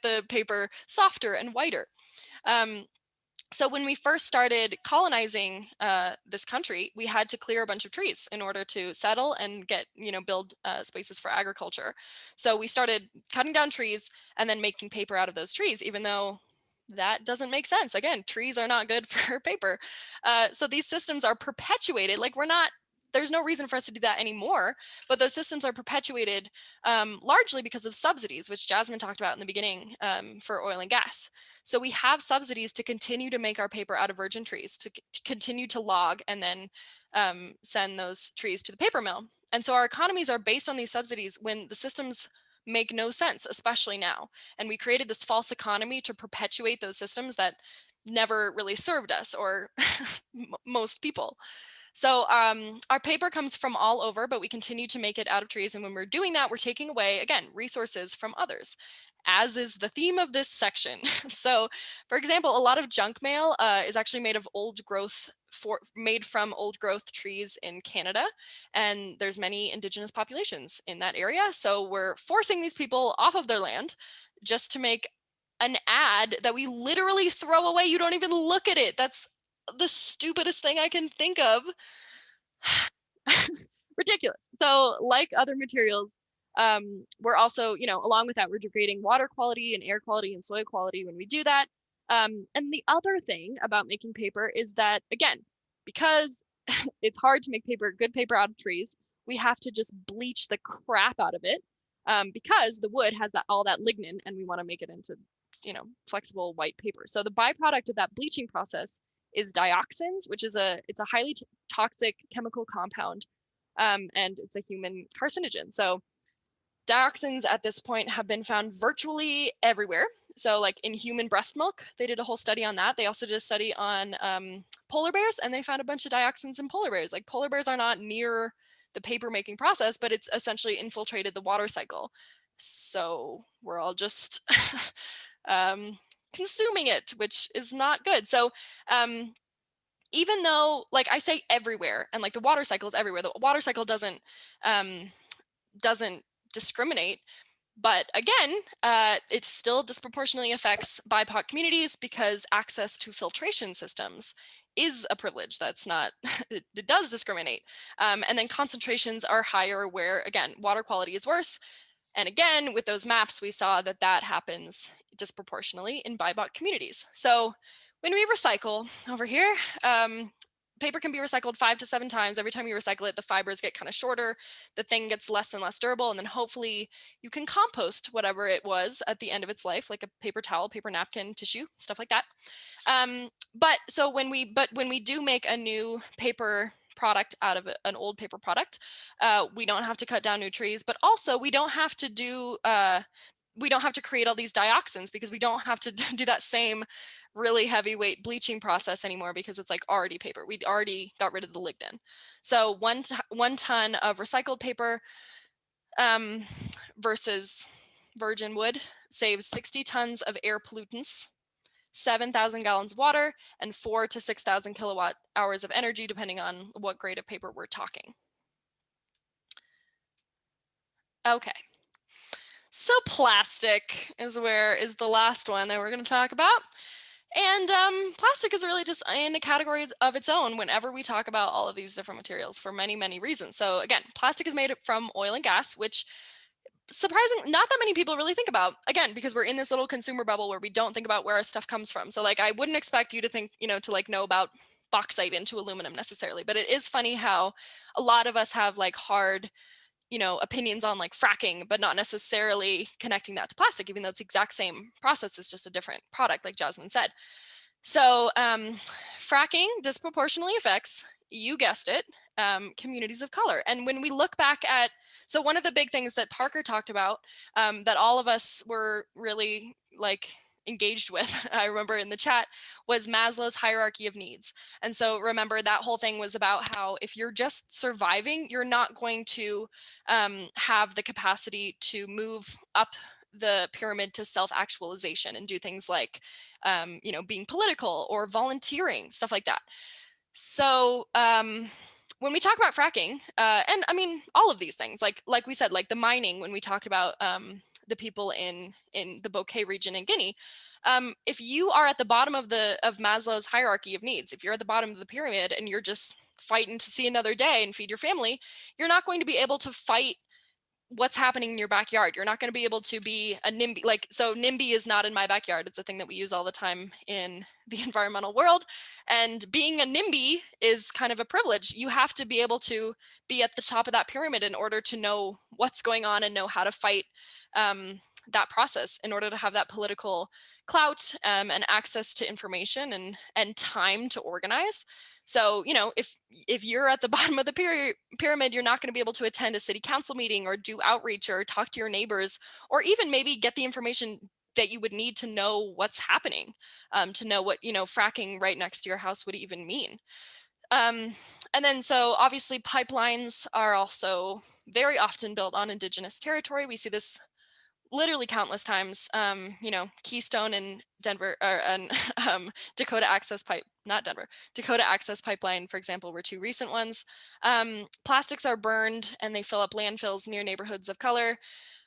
the paper softer and whiter. So when we first started colonizing this country, we had to clear a bunch of trees in order to settle and get, build spaces for agriculture. So we started cutting down trees and then making paper out of those trees, even though that doesn't make sense. Again, trees are not good for paper. So these systems are perpetuated. Like there's no reason for us to do that anymore, but those systems are perpetuated largely because of subsidies, which Jasmine talked about in the beginning for oil and gas. So we have subsidies to continue to make our paper out of virgin trees, to continue to log and then send those trees to the paper mill. And so our economies are based on these subsidies when the systems make no sense, especially now. And we created this false economy to perpetuate those systems that never really served us or most people. So our paper comes from all over, but we continue to make it out of trees. And when we're doing that, we're taking away, again, resources from others, as is the theme of this section. So, for example, a lot of junk mail is actually made of made from old growth trees in Canada. And there's many indigenous populations in that area. So we're forcing these people off of their land just to make an ad that we literally throw away. You don't even look at it. That's the stupidest thing I can think of. Ridiculous. So like other materials, we're also, along with that, we're degrading water quality and air quality and soil quality when we do that. And the other thing about making paper is that, again, because it's hard to make good paper out of trees, we have to just bleach the crap out of it because the wood has all that lignin and we want to make it into, flexible white paper. So the byproduct of that bleaching process is dioxins, which is it's a highly toxic chemical compound, and it's a human carcinogen. So dioxins at this point have been found virtually everywhere. So like in human breast milk, they did a whole study on that. They also did a study on polar bears, and they found a bunch of dioxins in polar bears. Like polar bears are not near the paper making process, but it's essentially infiltrated the water cycle. So we're all just consuming it, which is not good. So even though, like I say, everywhere, and like the water cycle is everywhere, the water cycle doesn't discriminate. But again, it still disproportionately affects BIPOC communities because access to filtration systems is a privilege. That's not, it does discriminate. And then concentrations are higher where, again, water quality is worse. And again, with those maps, we saw that that happens disproportionately in BIPOC communities. So when we recycle over here, paper can be recycled 5 to 7 times. Every time you recycle it, the fibers get kind of shorter, the thing gets less and less durable, and then hopefully you can compost whatever it was at the end of its life, like a paper towel, paper napkin, tissue, stuff like that. But when we do make a new paper product out of an old paper product, we don't have to cut down new trees, but also we don't have to create all these dioxins because we don't have to do that same really heavyweight bleaching process anymore because it's like already paper. We'd already got rid of the lignin. So one ton of recycled paper versus virgin wood saves 60 tons of air pollutants, 7,000 gallons of water, and 4,000 to 6,000 kilowatt hours of energy, depending on what grade of paper we're talking. Okay. So plastic is the last one that we're going to talk about. And plastic is really just in a category of its own whenever we talk about all of these different materials for many, many reasons. So again, plastic is made from oil and gas, which surprisingly not that many people really think about, again, because we're in this little consumer bubble where we don't think about where our stuff comes from. So like I wouldn't expect you to think, to like know about bauxite into aluminum necessarily, but it is funny how a lot of us have like hard opinions on like fracking, but not necessarily connecting that to plastic, even though it's the exact same process, it's just a different product, like Jasmine said. So fracking disproportionately affects, you guessed it, communities of color. And when we look back at, so one of the big things that Parker talked about that all of us were really like engaged with, I remember in the chat, was Maslow's hierarchy of needs. And so remember that whole thing was about how if you're just surviving, you're not going to have the capacity to move up the pyramid to self-actualization and do things like, being political or volunteering, stuff like that. So when we talk about fracking, and I mean, all of these things, like we said, like the mining, when we talked about the people in the Bokeh region in Guinea. If you are at the bottom of Maslow's hierarchy of needs, if you're at the bottom of the pyramid and you're just fighting to see another day and feed your family, you're not going to be able to fight what's happening in your backyard. You're not going to be able to be a NIMBY. So NIMBY is not in my backyard. It's a thing that we use all the time in the environmental world. And being a NIMBY is kind of a privilege. You have to be able to be at the top of that pyramid in order to know what's going on and know how to fight that process, in order to have that political clout and access to information and time to organize. So, if you're at the bottom of the pyramid, you're not going to be able to attend a city council meeting or do outreach or talk to your neighbors, or even maybe get the information that you would need to know what's happening, to know what, fracking right next to your house would even mean. And then, so obviously pipelines are also very often built on indigenous territory. We see this literally countless times. Keystone and Denver, and Dakota Access Pipeline, for example, were two recent ones. Plastics are burned and they fill up landfills near neighborhoods of color.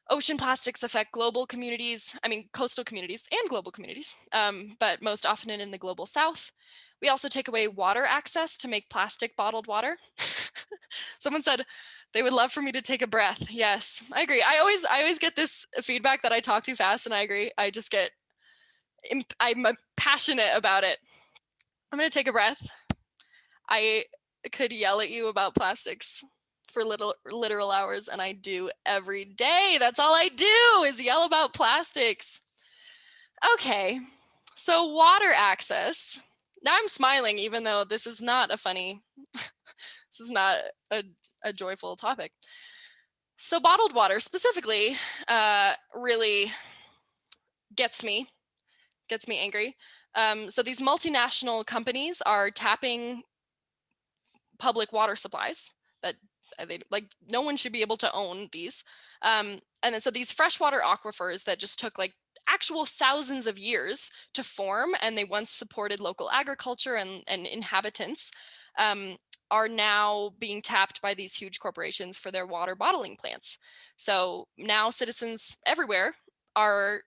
Ocean plastics affect global communities, coastal communities and global communities, but most often in the global south. We also take away water access to make plastic bottled water. Someone said they would love for me to take a breath. Yes, I agree. I always get this feedback that I talk too fast, and I agree. I'm passionate about it. I'm going to take a breath. I could yell at you about plastics for literal hours, and I do every day. That's all I do is yell about plastics. Okay, so water access. Now I'm smiling, even though this is not a funny, this is not a joyful topic. So bottled water specifically really gets me angry. So these multinational companies are tapping public water supplies that no one should be able to own these. And then so these freshwater aquifers that just took actual thousands of years to form, and they once supported local agriculture and inhabitants, are now being tapped by these huge corporations for their water bottling plants. So now citizens everywhere are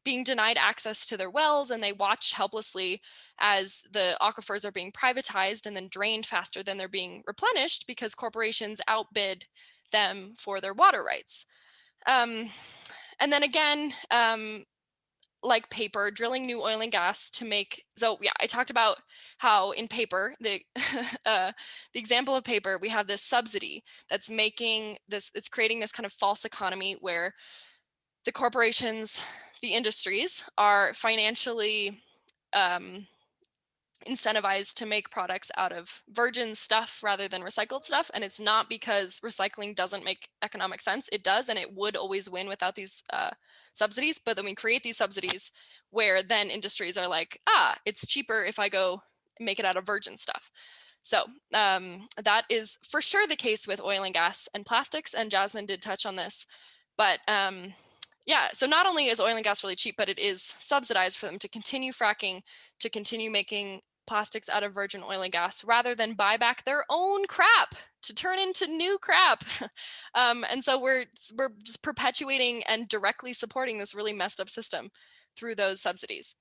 being denied access to their wells, and they watch helplessly as the aquifers are being privatized and then drained faster than they're being replenished because corporations outbid them for their water rights. And then again, like paper, drilling new oil and gas to make, so yeah, I talked about how in paper, the example of paper, we have this subsidy that's making this, it's creating this kind of false economy where the corporations, the industries are financially incentivized to make products out of virgin stuff rather than recycled stuff. And it's not because recycling doesn't make economic sense. It does, and it would always win without these subsidies. But then we create these subsidies where then industries are like, it's cheaper if I go make it out of virgin stuff. So that is for sure the case with oil and gas and plastics. And Jasmine did touch on this. But yeah, so not only is oil and gas really cheap, but it is subsidized for them to continue fracking, to continue making plastics out of virgin oil and gas, rather than buy back their own crap to turn into new crap. And so we're just perpetuating and directly supporting this really messed up system through those subsidies.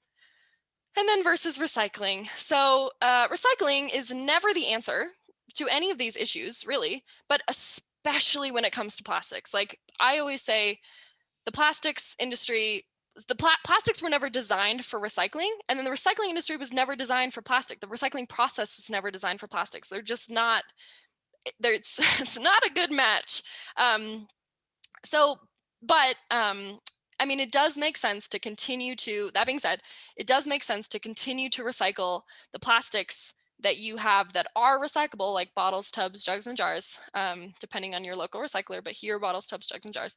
And then versus recycling. So recycling is never the answer to any of these issues, really, but especially when it comes to plastics. Like I always say, the plastics industry, plastics were never designed for recycling, and then the recycling industry was never designed for plastic. The recycling process was never designed for plastics. They're just not, it's not a good match. It does make sense to continue to, that being said, it does make sense to continue to recycle the plastics that you have that are recyclable, like bottles, tubs, jugs, and jars, depending on your local recycler, but here, bottles, tubs, jugs, and jars.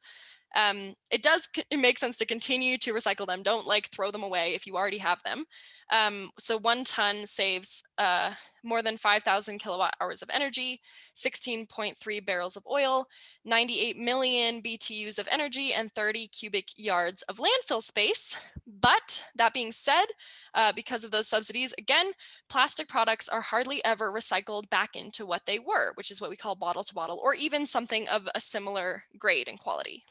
It makes sense to continue to recycle them. Don't throw them away if you already have them. So 1 ton saves more than 5,000 kilowatt hours of energy, 16.3 barrels of oil, 98 million BTUs of energy, and 30 cubic yards of landfill space. But that being said, because of those subsidies, again, plastic products are hardly ever recycled back into what they were, which is what we call bottle to bottle, or even something of a similar grade and quality.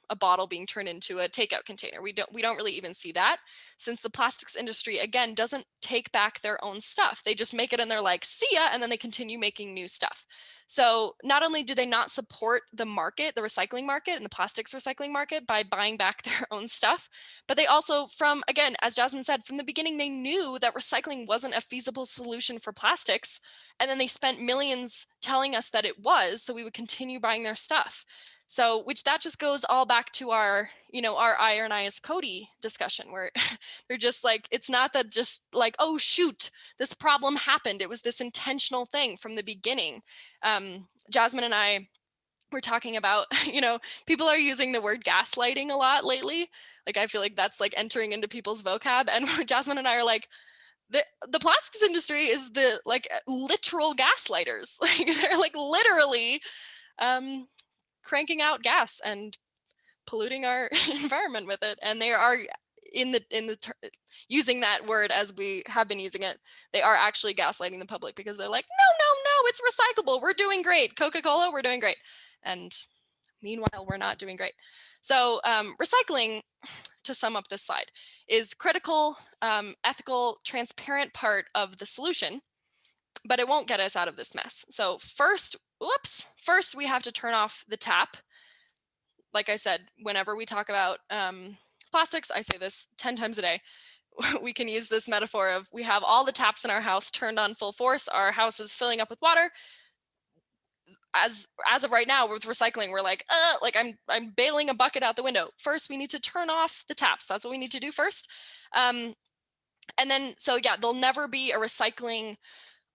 a bottle being turned into a takeout container. We don't really even see that, since the plastics industry, again, doesn't take back their own stuff. They just make it and they're like, see ya, and then they continue making new stuff. So not only do they not support the market, the recycling market and the plastics recycling market by buying back their own stuff, but they also, again, as Jasmine said, from the beginning, they knew that recycling wasn't a feasible solution for plastics. And then they spent millions telling us that it was, so we would continue buying their stuff. So, which that just goes all back to our Iron Eyes Cody discussion, where they're just like, it's not that just like, oh, shoot, this problem happened. It was this intentional thing from the beginning. Jasmine and I were talking about, people are using the word gaslighting a lot lately. Like, I feel like that's like entering into people's vocab. And Jasmine and I are like, the plastics industry is the like literal gaslighters. Like, they're like literally cranking out gas and polluting our environment with it. And they are using that word as we have been using it. They are actually gaslighting the public, because they're like, no, it's recyclable. We're doing great. Coca-Cola, we're doing great. And meanwhile, we're not doing great. So recycling, to sum up this slide, is critical, ethical, transparent part of the solution, but it won't get us out of this mess. So first we have to turn off the tap. Like I said, whenever we talk about plastics, I say this 10 times a day. We can use this metaphor of, we have all the taps in our house turned on full force. Our house is filling up with water. As of right now with recycling, we're like, I'm bailing a bucket out the window. First, we need to turn off the taps. That's what we need to do first. And then, so yeah, there'll never be a recycling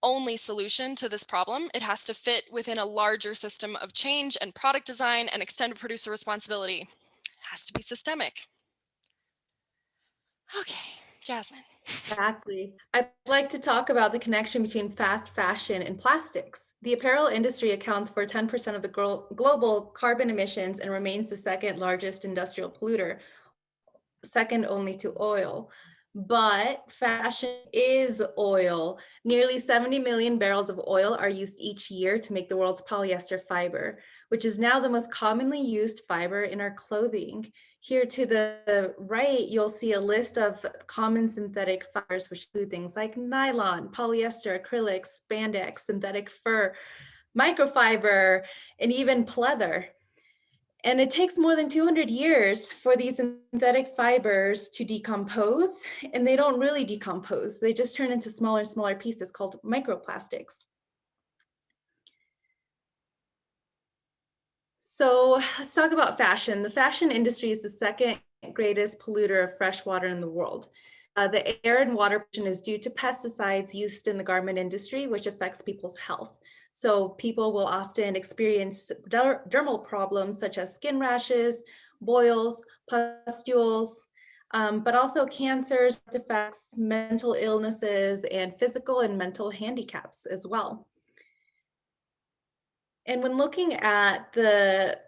only solution to this problem. It has to fit within a larger system of change and product design and extended producer responsibility. It has to be systemic. Okay, Jasmine. Exactly. I'd like to talk about the connection between fast fashion and plastics. The apparel industry accounts for 10% of the global carbon emissions and remains the second largest industrial polluter, second only to oil. But fashion is oil. Nearly 70 million barrels of oil are used each year to make the world's polyester fiber, which is now the most commonly used fiber in our clothing. Here to the right, you'll see a list of common synthetic fibers, which include things like nylon, polyester, acrylic, spandex, synthetic fur, microfiber, and even pleather. And it takes more than 200 years for these synthetic fibers to decompose, and they don't really decompose. They just turn into smaller and smaller pieces called microplastics. So let's talk about fashion. The fashion industry is the second greatest polluter of fresh water in the world. The air and water pollution is due to pesticides used in the garment industry, which affects people's health. So people will often experience dermal problems such as skin rashes, boils, pustules, but also cancers, defects, mental illnesses, and physical and mental handicaps as well. And when looking at the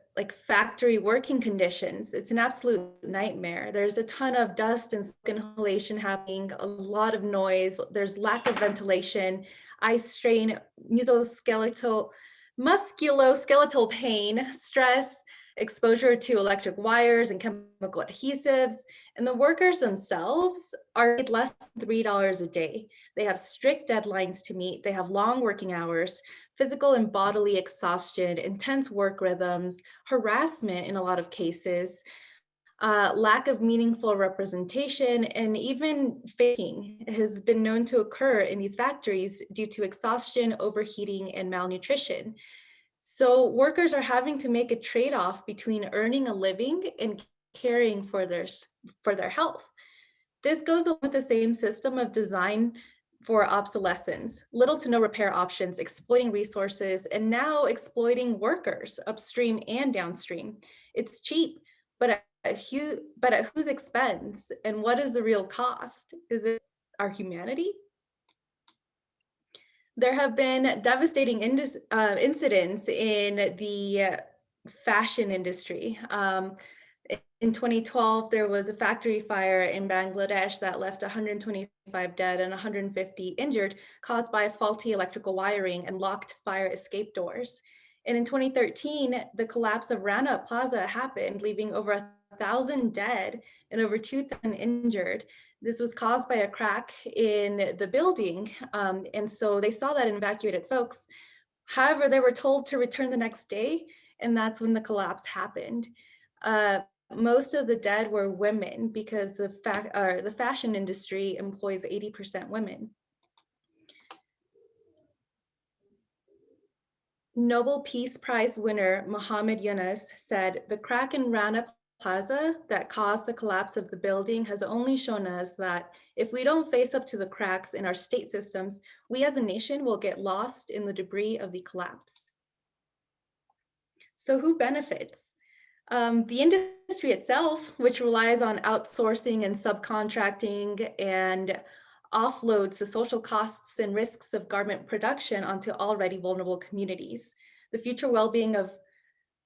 factory working conditions, it's an absolute nightmare. There's a ton of dust and smoke inhalation happening, a lot of noise, there's lack of ventilation, eye strain, musculoskeletal pain, stress, exposure to electric wires and chemical adhesives. And the workers themselves are paid less than $3 a day. They have strict deadlines to meet. They have long working hours, physical and bodily exhaustion, intense work rhythms, harassment in a lot of cases, lack of meaningful representation, and even faking has been known to occur in these factories due to exhaustion, overheating, and malnutrition. So workers are having to make a trade-off between earning a living and caring for their health. This goes on with the same system of design for obsolescence, little to no repair options, exploiting resources, and now exploiting workers upstream and downstream. It's cheap, but at whose expense? And what is the real cost? Is it our humanity? There have been devastating incidents in the fashion industry. In 2012, there was a factory fire in Bangladesh that left 125 dead and 150 injured, caused by faulty electrical wiring and locked fire escape doors. And in 2013, the collapse of Rana Plaza happened, leaving over 1,000 dead and over 2,000 injured. This was caused by a crack in the building. And so they saw that and evacuated folks. However, they were told to return the next day, and that's when the collapse happened. Most of the dead were women because the fashion industry employs 80% women. Nobel Peace Prize winner Muhammad Yunus said, "The crack in Rana Plaza that caused the collapse of the building has only shown us that if we don't face up to the cracks in our state systems, we as a nation will get lost in the debris of the collapse." So who benefits? The industry itself, which relies on outsourcing and subcontracting and offloads the social costs and risks of garment production onto already vulnerable communities. The future well-being of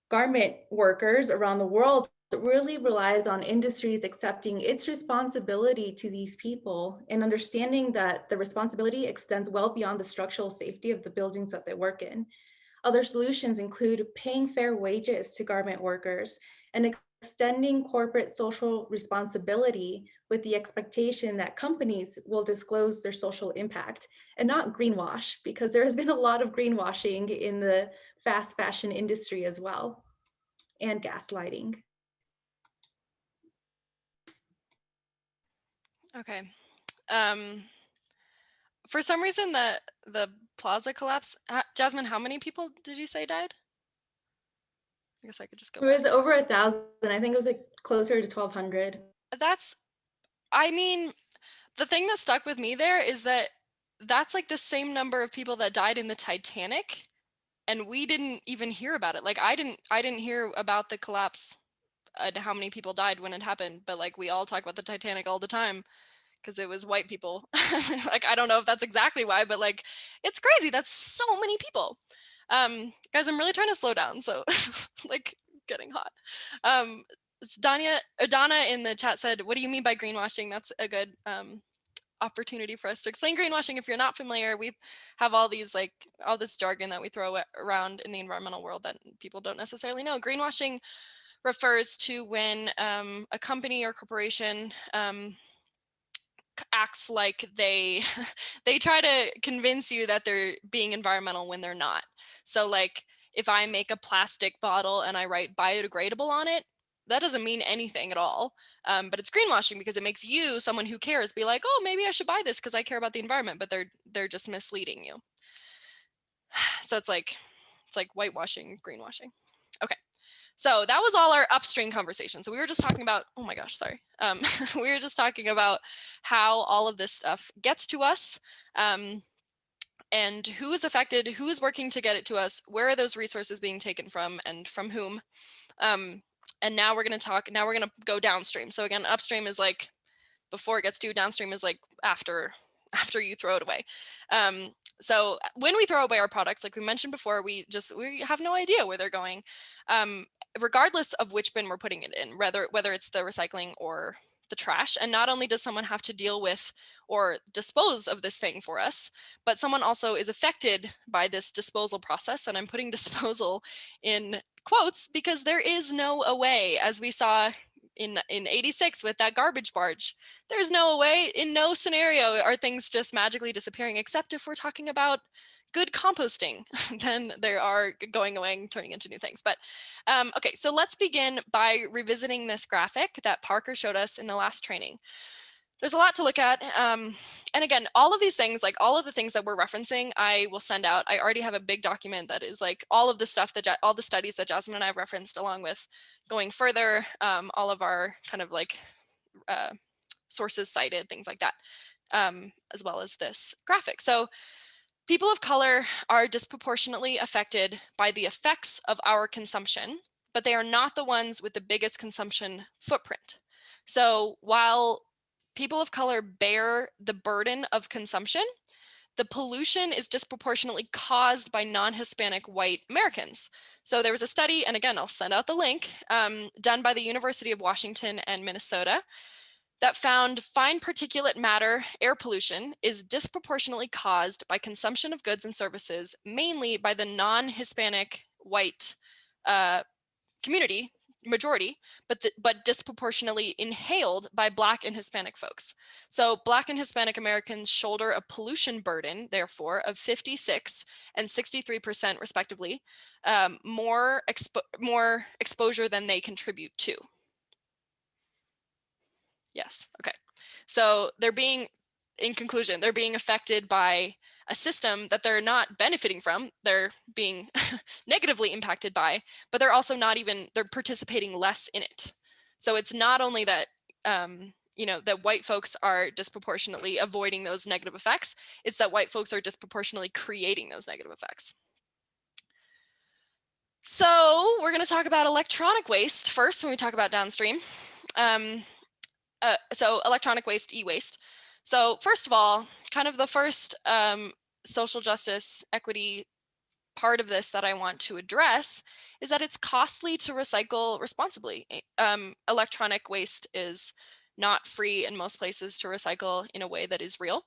garment workers around the world really relies on industries accepting its responsibility to these people and understanding that the responsibility extends well beyond the structural safety of the buildings that they work in. Other solutions include paying fair wages to garment workers and extending corporate social responsibility with the expectation that companies will disclose their social impact and not greenwash, because there has been a lot of greenwashing in the fast fashion industry as well, and gaslighting. Okay. For some reason, the plaza collapse, Jasmine, how many people did you say died? I guess I could just go It back. was over 1,000. I think it was like closer to 1,200. I mean, the thing that stuck with me there is that that's like the same number of people that died in the Titanic, and we didn't even hear about it. Like I didn't hear about the collapse and how many people died when it happened, but like we all talk about the Titanic all the time because it was white people. Like I don't know if that's exactly why, but like it's crazy. That's so many people. Guys, I'm really trying to slow down, so like getting hot. Donna in the chat said, "What do you mean by greenwashing?" That's a good opportunity for us to explain greenwashing. If you're not familiar, we have all these all this jargon that we throw around in the environmental world that people don't necessarily know. Greenwashing refers to when a company or corporation acts like they try to convince you that they're being environmental when they're not. So like if I make a plastic bottle and I write biodegradable on it, that doesn't mean anything at all. But it's greenwashing because it makes you, someone who cares, be like, oh, maybe I should buy this because I care about the environment, but they're just misleading you. So it's like whitewashing, greenwashing. Okay. So that was all our upstream conversation. So we were just talking about, oh my gosh, sorry. We were just talking about how all of this stuff gets to us, and who is affected, who is working to get it to us, where are those resources being taken from, and from whom. And now we're going to go downstream. So again, upstream is like before it gets to you, downstream is like after you throw it away. So when we throw away our products, like we mentioned before, we have no idea where they're going, regardless of which bin we're putting it in, whether it's the recycling or the trash. And not only does someone have to deal with or dispose of this thing for us, but someone also is affected by this disposal process. And I'm putting disposal in quotes because there is no away, as we saw in 86 with that garbage barge. There's no way, in no scenario are things just magically disappearing, except if we're talking about good composting, then they are going away and turning into new things. But okay, so let's begin by revisiting this graphic that Parker showed us in the last training. There's a lot to look at. And again, all of these things, like all of the things that we're referencing, I will send out. I already have a big document that is like all of the stuff that all the studies that Jasmine and I referenced, along with going further, all of our kind of like sources cited, things like that, as well as this graphic. So people of color are disproportionately affected by the effects of our consumption, but they are not the ones with the biggest consumption footprint. So while people of color bear the burden of consumption, the pollution is disproportionately caused by non-Hispanic white Americans. So there was a study, and again, I'll send out the link, done by the University of Washington and Minnesota, that found fine particulate matter air pollution is disproportionately caused by consumption of goods and services, mainly by the non-Hispanic white community majority, but disproportionately inhaled by Black and Hispanic folks. So Black and Hispanic Americans shoulder a pollution burden, therefore, of 56 and 63% respectively, more exposure than they contribute to. Yes, okay. So in conclusion, they're being affected by a system that they're not benefiting from, they're being negatively impacted by, but they're also they're participating less in it. So it's not only that, that white folks are disproportionately avoiding those negative effects, it's that white folks are disproportionately creating those negative effects. So we're going to talk about electronic waste first when we talk about downstream. So electronic waste, e-waste. So first of all, kind of the first social justice equity part of this that I want to address is that it's costly to recycle responsibly. Electronic waste is not free in most places to recycle in a way that is real.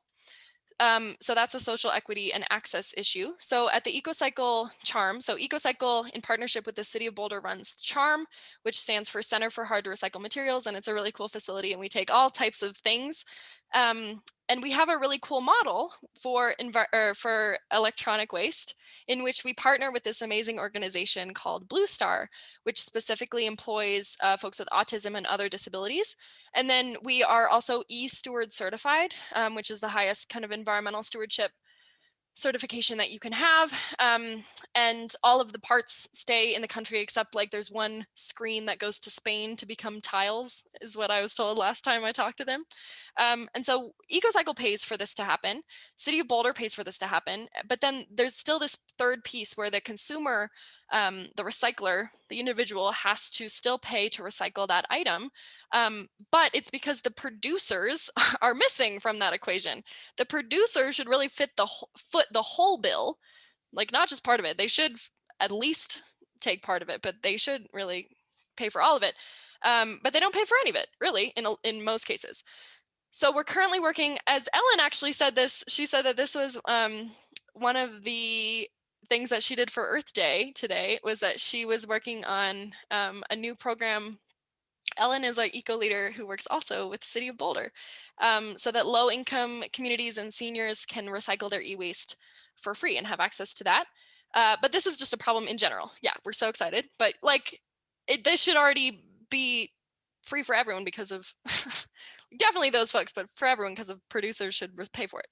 So that's a social equity and access issue. So at the EcoCycle CHARM, so EcoCycle in partnership with the City of Boulder runs CHARM, which stands for Center for Hard to Recycle Materials, and it's a really cool facility, and we take all types of things. And we have a really cool model for electronic waste in which we partner with this amazing organization called Blue Star, which specifically employs folks with autism and other disabilities. And then we are also e-Steward certified, which is the highest kind of environmental stewardship certification that you can have. And all of the parts stay in the country except like there's one screen that goes to Spain to become tiles, is what I was told last time I talked to them. And so EcoCycle pays for this to happen. City of Boulder pays for this to happen. But then there's still this third piece where the consumer, the recycler, the individual has to still pay to recycle that item. But it's because the producers are missing from that equation. The producer should really foot the whole bill, like not just part of it. They should at least take part of it, but they should really pay for all of it. But they don't pay for any of it, really, in most cases. So we're currently working, as Ellen actually said this, she said that this was one of the things that she did for Earth Day today, was that she was working on a new program. Ellen is our eco leader who works also with the City of Boulder, so that low-income communities and seniors can recycle their e-waste for free and have access to that. But this is just a problem in general. Yeah, we're so excited. But like, this should already be free for everyone because of definitely those folks, but for everyone because of producers should pay for it.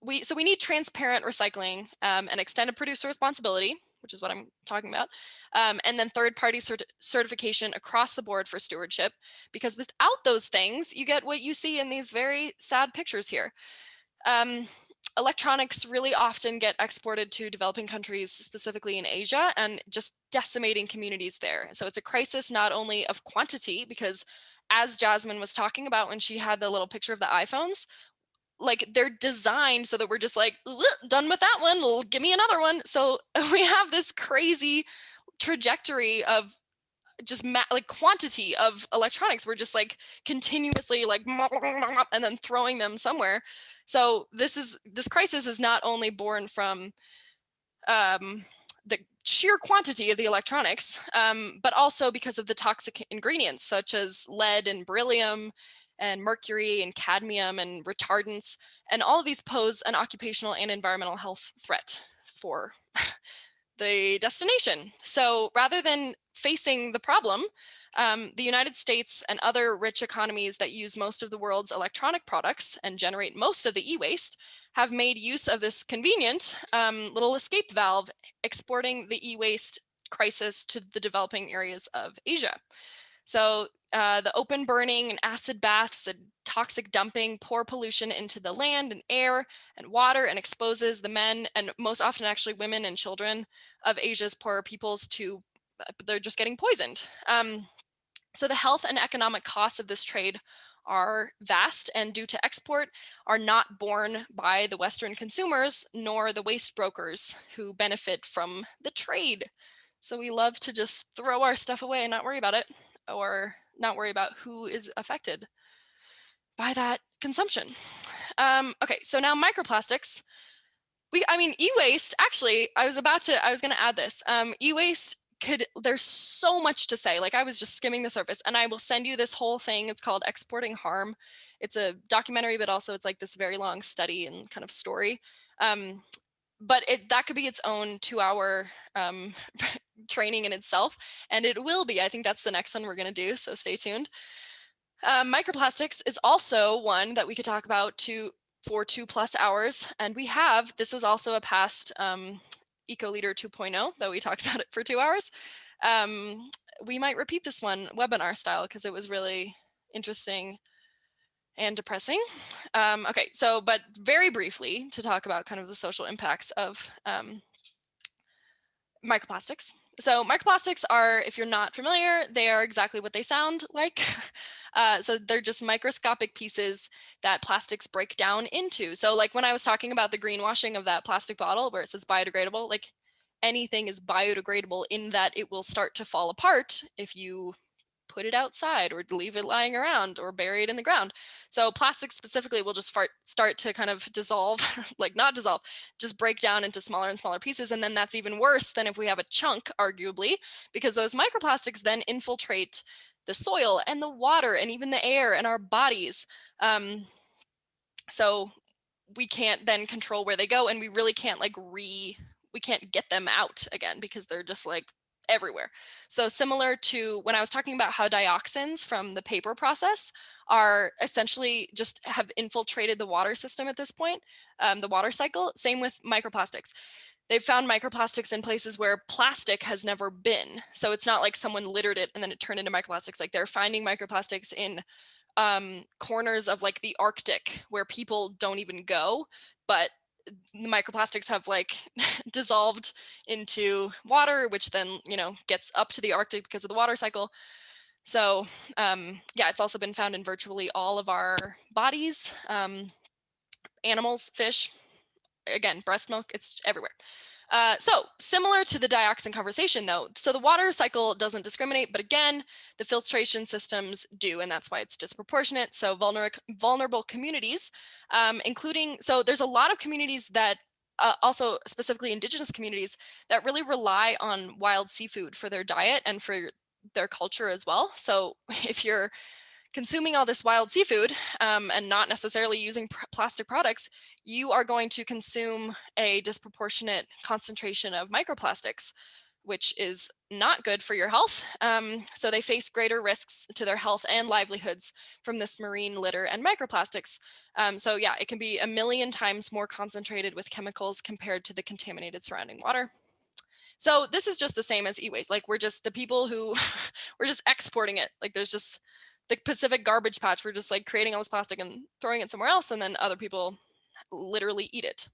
We need transparent recycling and extended producer responsibility, which is what I'm talking about, and then third-party certification across the board for stewardship, because without those things, you get what you see in these very sad pictures here. Electronics really often get exported to developing countries, specifically in Asia, and just decimating communities there. So it's a crisis not only of quantity, because as Jasmine was talking about when she had the little picture of the iPhones, like they're designed so that we're just like, done with that one, give me another one. So we have this crazy trajectory of just like quantity of electronics. We're just like continuously like and then throwing them somewhere. So this crisis is not only born from the sheer quantity of the electronics, but also because of the toxic ingredients such as lead and beryllium and mercury and cadmium and retardants. And all of these pose an occupational and environmental health threat for the destination. So rather than facing the problem, the United States and other rich economies that use most of the world's electronic products and generate most of the e-waste have made use of this convenient little escape valve, exporting the e-waste crisis to the developing areas of Asia. So the open burning and acid baths and toxic dumping pour pollution into the land and air and water and exposes the men, and most often actually women and children of Asia's poorer peoples to, they're just getting poisoned. So the health and economic costs of this trade are vast, and due to export are not borne by the Western consumers nor the waste brokers who benefit from the trade. So we love to just throw our stuff away and not worry about it, or not worry about who is affected by that consumption. Okay, so now microplastics. I mean, e-waste, actually, I was going to add this. E-waste there's so much to say. Like, I was just skimming the surface, and I will send you this whole thing. It's called Exporting Harm. It's a documentary, but also it's like this very long study and kind of story. But that could be its own 2-hour training in itself, and it will be. I think that's the next one we're going to do, so stay tuned. Microplastics is also one that we could talk about for 2+ hours, and this is also a past Eco Leader 2.0 that we talked about it for 2 hours. We might repeat this one webinar style because it was really interesting and depressing. Okay, but very briefly to talk about kind of the social impacts of microplastics. So microplastics are, if you're not familiar, they are exactly what they sound like. So they're just microscopic pieces that plastics break down into. So like when I was talking about the greenwashing of that plastic bottle where it says biodegradable, like anything is biodegradable in that it will start to fall apart if you put it outside or leave it lying around or bury it in the ground. So plastic specifically will just start to kind of dissolve, like not dissolve, just break down into smaller and smaller pieces. And then that's even worse than if we have a chunk, arguably, because those microplastics then infiltrate the soil and the water and even the air and our bodies. So we can't then control where they go, and we really can't we can't get them out again because they're just like everywhere. So similar to when I was talking about how dioxins from the paper process are essentially just have infiltrated the water system at this point, the water cycle, same with microplastics. They've found microplastics in places where plastic has never been. So it's not like someone littered it and then it turned into microplastics. Like they're finding microplastics in corners of like the Arctic where people don't even go, but the microplastics have like dissolved into water, which then, gets up to the Arctic because of the water cycle. So yeah, it's also been found in virtually all of our bodies, animals, fish, again, breast milk, it's everywhere. So similar to the dioxin conversation though, so the water cycle doesn't discriminate, but again, the filtration systems do, and that's why it's disproportionate. So vulnerable communities, so there's a lot of communities that also specifically indigenous communities that really rely on wild seafood for their diet and for their culture as well. So if you're consuming all this wild seafood and not necessarily using plastic products, you are going to consume a disproportionate concentration of microplastics, which is not good for your health. So they face greater risks to their health and livelihoods from this marine litter and microplastics. So yeah, it can be 1 million times more concentrated with chemicals compared to the contaminated surrounding water. So this is just the same as e-waste. Like we're just the people who we're just exporting it. Like there's just the Pacific garbage patch. We're just like creating all this plastic and throwing it somewhere else, and then other people literally eat it.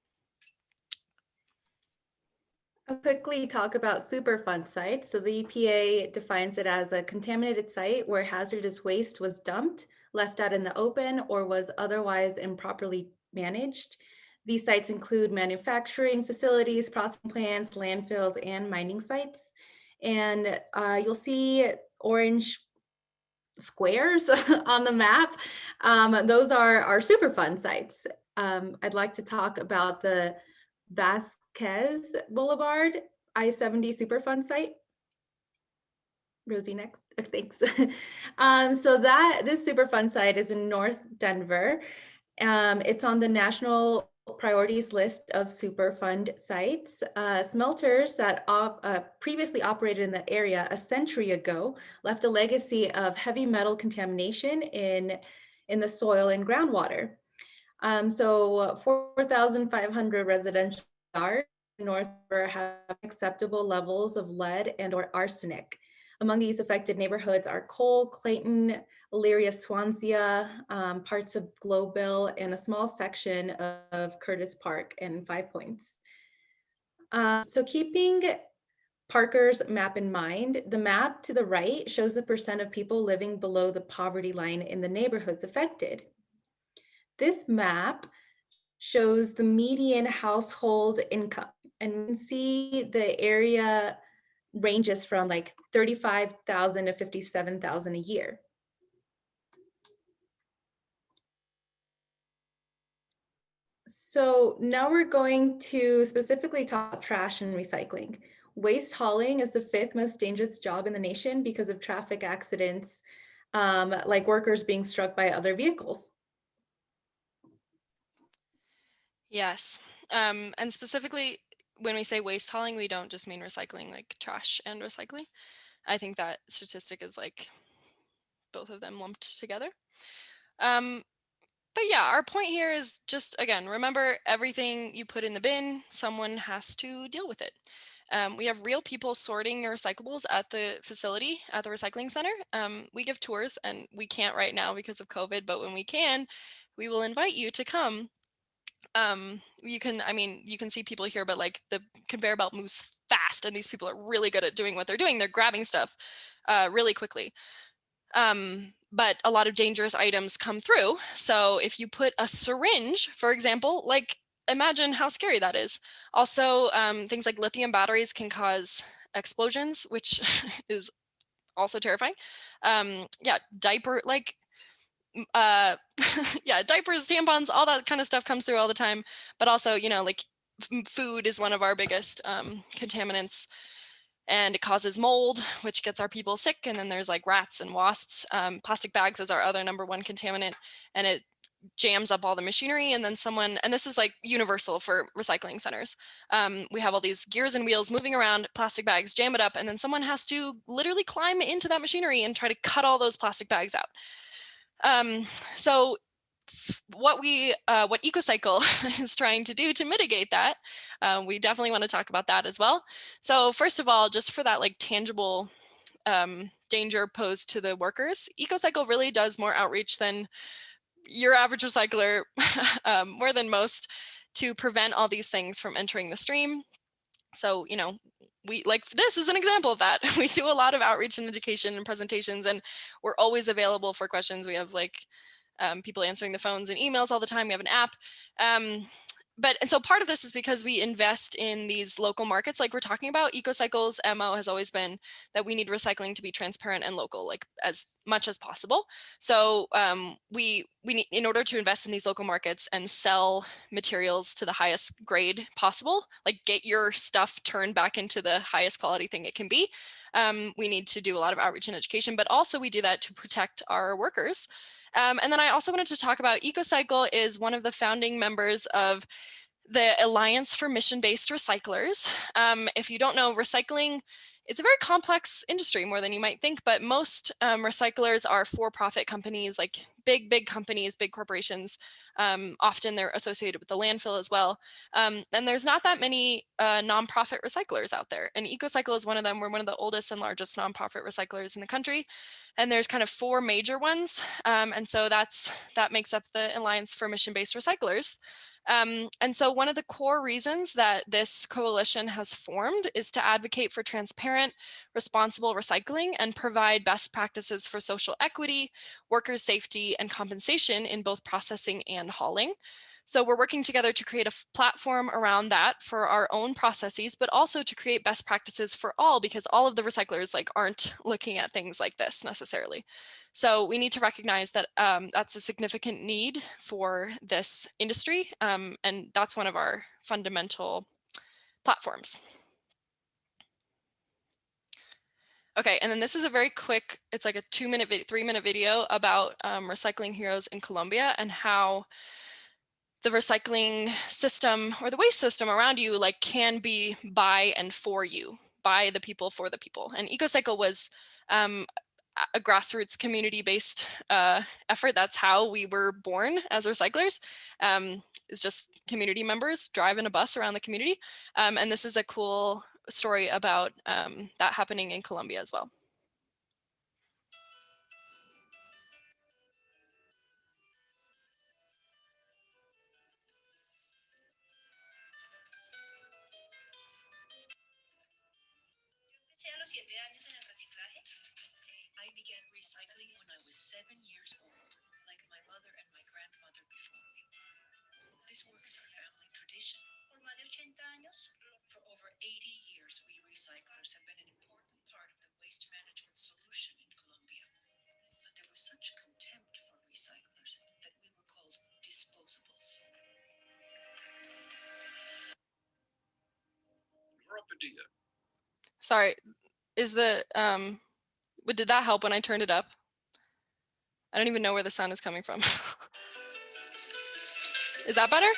I'll quickly talk about Superfund sites. So the EPA defines it as a contaminated site where hazardous waste was dumped, left out in the open, or was otherwise improperly managed. These sites include manufacturing facilities, processing plants, landfills, and mining sites. And you'll see orange squares on the map. Those are our Superfund sites. I'd like to talk about the Vasquez Boulevard I-70 Superfund site. Rosie, next. Thanks. So this Superfund site is in North Denver. It's on the national priorities list of Superfund sites. Smelters that previously operated in the area a century ago left a legacy of heavy metal contamination in the soil and groundwater. So 4,500 residential yards in North Denver have acceptable levels of lead and or arsenic. Among these affected neighborhoods are Cole, Clayton, Elyria, Swansea, parts of Globeville, and a small section of Curtis Park and Five Points. So keeping Parker's map in mind, the map to the right shows the percent of people living below the poverty line in the neighborhoods affected. This map shows the median household income, and you can see the area ranges from like 35,000 to 57,000 a year. So now we're going to specifically talk about trash and recycling. Waste hauling is the fifth most dangerous job in the nation because of traffic accidents, like workers being struck by other vehicles. Yes. And specifically, when we say waste hauling, we don't just mean recycling, like trash and recycling. I think that statistic is like both of them lumped together. But yeah, our point here is just, again, remember everything you put in the bin, someone has to deal with it. We have real people sorting your recyclables at the facility, at the recycling center. We give tours, and we can't right now because of COVID, but when we can, we will invite you to come. You can see people here, but like the conveyor belt moves fast, and these people are really good at doing what they're doing. They're grabbing stuff really quickly. But a lot of dangerous items come through. So if you put a syringe, for example, like imagine how scary that is. Also, things like lithium batteries can cause explosions, which is also terrifying. Yeah, diapers, tampons, all that kind of stuff comes through all the time. But also, like food is one of our biggest contaminants. And it causes mold, which gets our people sick. And then there's like rats and wasps. Plastic bags is our other number one contaminant, and it jams up all the machinery. And then and this is like universal for recycling centers. We have all these gears and wheels moving around, plastic bags, jam it up, and then someone has to literally climb into that machinery and try to cut all those plastic bags out. So what EcoCycle is trying to do to mitigate that, we definitely want to talk about that as well. So first of all, just for that like tangible danger posed to the workers, EcoCycle really does more outreach than your average recycler, more than most, to prevent all these things from entering the stream. So, this is an example of that. We do a lot of outreach and education and presentations, and we're always available for questions. We have people answering the phones and emails all the time. We have an app. And so part of this is because we invest in these local markets like we're talking about. EcoCycle's MO has always been that we need recycling to be transparent and local, like as much as possible. So we need, in order to invest in these local markets and sell materials to the highest grade possible, like get your stuff turned back into the highest quality thing it can be, we need to do a lot of outreach and education, but also we do that to protect our workers. And then I also wanted to talk about EcoCycle is one of the founding members of the Alliance for Mission-Based Recyclers. If you don't know, recycling, it's a very complex industry, more than you might think, but most recyclers are for-profit companies, like big companies, big corporations. Often they're associated with the landfill as well. And there's not that many nonprofit recyclers out there. And EcoCycle is one of them. We're one of the oldest and largest nonprofit recyclers in the country. And there's kind of four major ones. And so that makes up the Alliance for Mission-Based Recyclers. And so one of the core reasons that this coalition has formed is to advocate for transparent, responsible recycling and provide best practices for social equity, workers' safety, and compensation in both processing and hauling. So we're working together to create a platform around that for our own processes, but also to create best practices for all, because all of the recyclers aren't looking at things like this necessarily. So we need to recognize that that's a significant need for this industry, and that's one of our fundamental platforms. Okay, and then this is a very quick, it's like a 3-minute video about recycling heroes in Colombia and how the recycling system or the waste system around you can be by and for you, by the people, for the people. And EcoCycle was a grassroots community-based effort. That's how we were born as recyclers. It's just community members driving a bus around the community. And this is a cool story about that happening in Colombia as well. I began recycling when I was 7 years old, like my mother and my grandmother before me. This work is our family tradition. For over 80 years, we recyclers have been an important part of the waste management solution in Colombia. But there was such contempt for recyclers that we were called disposables. Is the, did that help when I turned it up? I don't even know where the sound is coming from. Is that better? A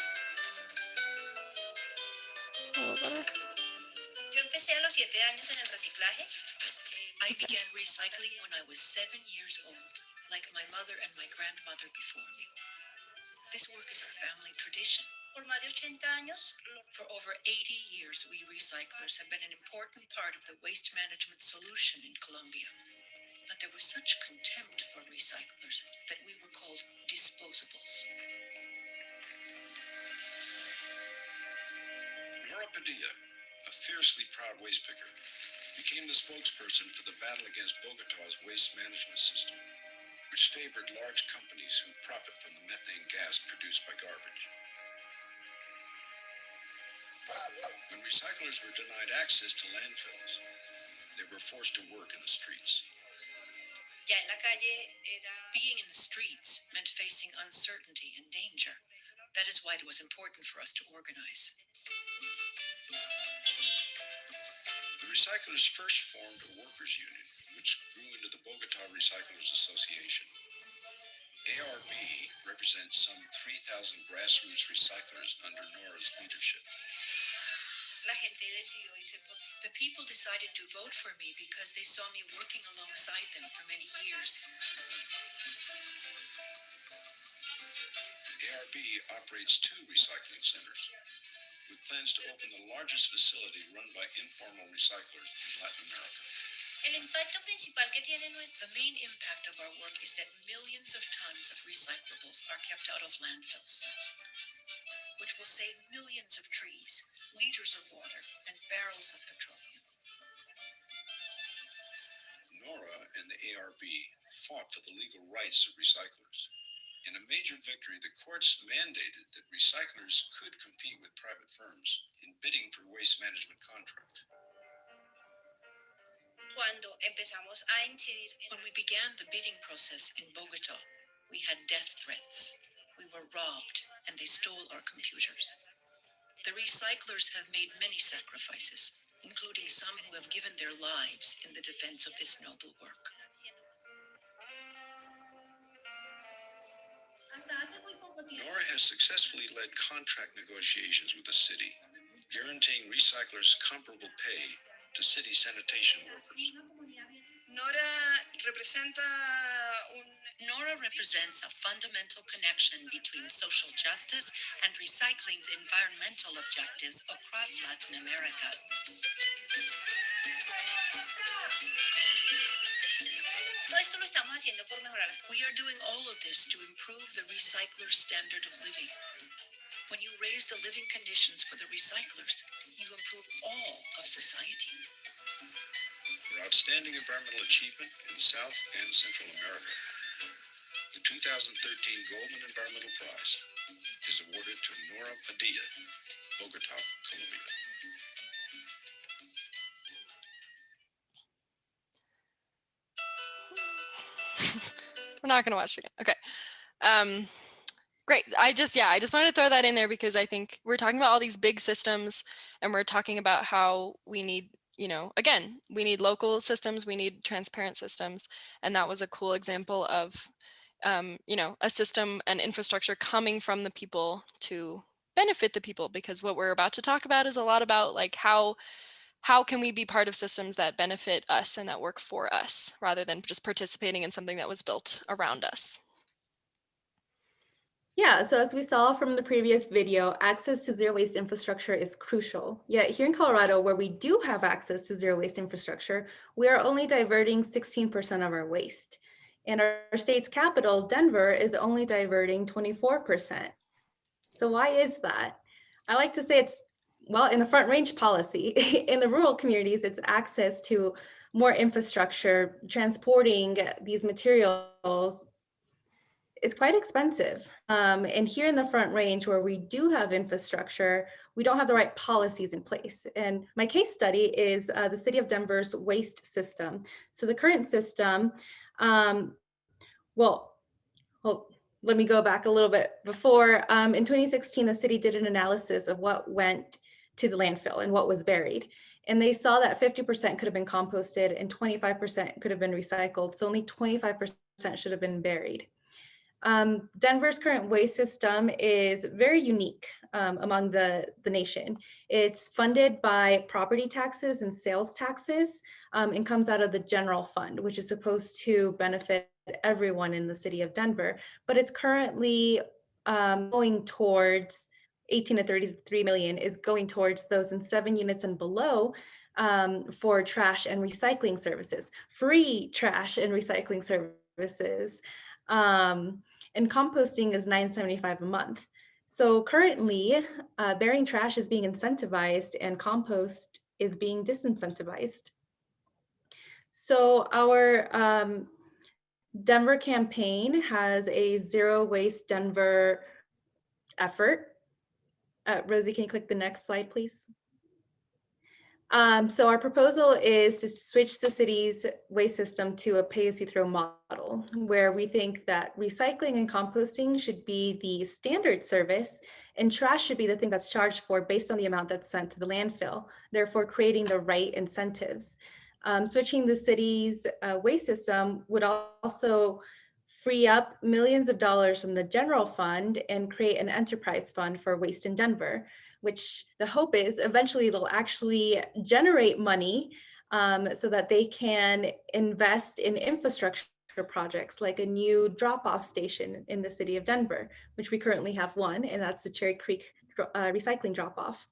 little better? Yo empecé a los 7 años en el reciclaje. I began recycling when I was 7 years old, like my mother and my grandmother before me. This work is our family tradition. Por más de 80 años, for over 80 years, we recyclers have been an important part of the waste management solution in Colombia. But there was such contempt for recyclers that we were called disposables. Nora Padilla, a fiercely proud waste picker, became the spokesperson for the battle against Bogota's waste management system, which favored large companies who profit from the methane gas produced by garbage. When recyclers were denied access to landfills, they were forced to work in the streets. Ya en la calle era... Being in the streets meant facing uncertainty and danger. That is why it was important for us to organize. The recyclers first formed a workers' union, which grew into the Bogota Recyclers Association. ARB represents some 3,000 grassroots recyclers under Nora's leadership. La gente decidió irse por... The people decided to vote for me because they saw me working alongside them for many years. ARB operates 2 recycling centers, with plans to open the largest facility run by informal recyclers in Latin America. El impacto principal que tiene nuestra... The main impact of our work is that millions of tons of recyclables are kept out of landfills, which will save millions of trees, liters of water, and barrels of petroleum. Nora and the ARB fought for the legal rights of recyclers. In a major victory, the courts mandated that recyclers could compete with private firms in bidding for waste management contracts. Cuando empezamos a incidir en... When we began the bidding process in Bogota, we had death threats. We were robbed, and they stole our computers. The recyclers have made many sacrifices, including some who have given their lives in the defense of this noble work. Nora has successfully led contract negotiations with the city, guaranteeing recyclers comparable pay to city sanitation workers. Nora represents a fundamental connection between social justice and recycling's environmental objectives across Latin America. We are doing all of this to improve the recycler's standard of living. When you raise the living conditions for the recyclers, you improve all of society. For outstanding environmental achievement in South and Central America, the 2013 Goldman Environmental Prize is awarded to Nora Padilla, Bogota, Colombia. We're not going to watch it again. Okay. Great. I just wanted to throw that in there because I think we're talking about all these big systems and we're talking about how we need, again, we need local systems, we need transparent systems. And that was a cool example of, a system and infrastructure coming from the people to benefit the people, because what we're about to talk about is a lot about like how can we be part of systems that benefit us and that work for us rather than just participating in something that was built around us. Yeah, so as we saw from the previous video, access to zero waste infrastructure is crucial. Yet here in Colorado, where we do have access to zero waste infrastructure, we are only diverting 16% of our waste. And our state's capital, Denver, is only diverting 24%. So why is that? I like to say it's, well, in the Front Range policy. In the rural communities, it's access to more infrastructure. Transporting these materials is quite expensive. And here in the Front Range, where we do have infrastructure, we don't have the right policies in place. And my case study is the city of Denver's waste system. So the current system, let me go back a little bit before. In 2016, the city did an analysis of what went to the landfill and what was buried. And they saw that 50% could have been composted and 25% could have been recycled. So only 25% should have been buried. Denver's current waste system is very unique among the nation. It's funded by property taxes and sales taxes and comes out of the general fund, which is supposed to benefit everyone in the city of Denver. But it's currently going towards 18 to 33 million is going towards those in 7 units and below for trash and recycling services, free trash and recycling services. And composting is $9.75 a month. So currently, burying trash is being incentivized and compost is being disincentivized. So our Denver campaign has a Zero Waste Denver effort. Rosie, can you click the next slide, please? So our proposal is to switch the city's waste system to a pay-as-you-throw model, where we think that recycling and composting should be the standard service and trash should be the thing that's charged for based on the amount that's sent to the landfill, therefore creating the right incentives. Switching the city's waste system would also free up millions of dollars from the general fund and create an enterprise fund for waste in Denver, which the hope is eventually it'll actually generate money so that they can invest in infrastructure projects like a new drop-off station in the city of Denver, which we currently have one, and that's the Cherry Creek recycling drop-off.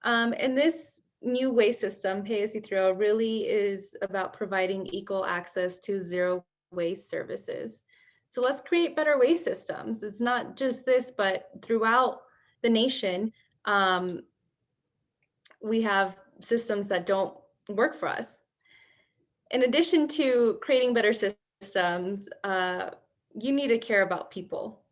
And this new waste system, pay-as-you-throw, really is about providing equal access to zero waste services. So let's create better waste systems. It's not just this, but throughout the nation, we have systems that don't work for us. In addition to creating better systems, you need to care about people.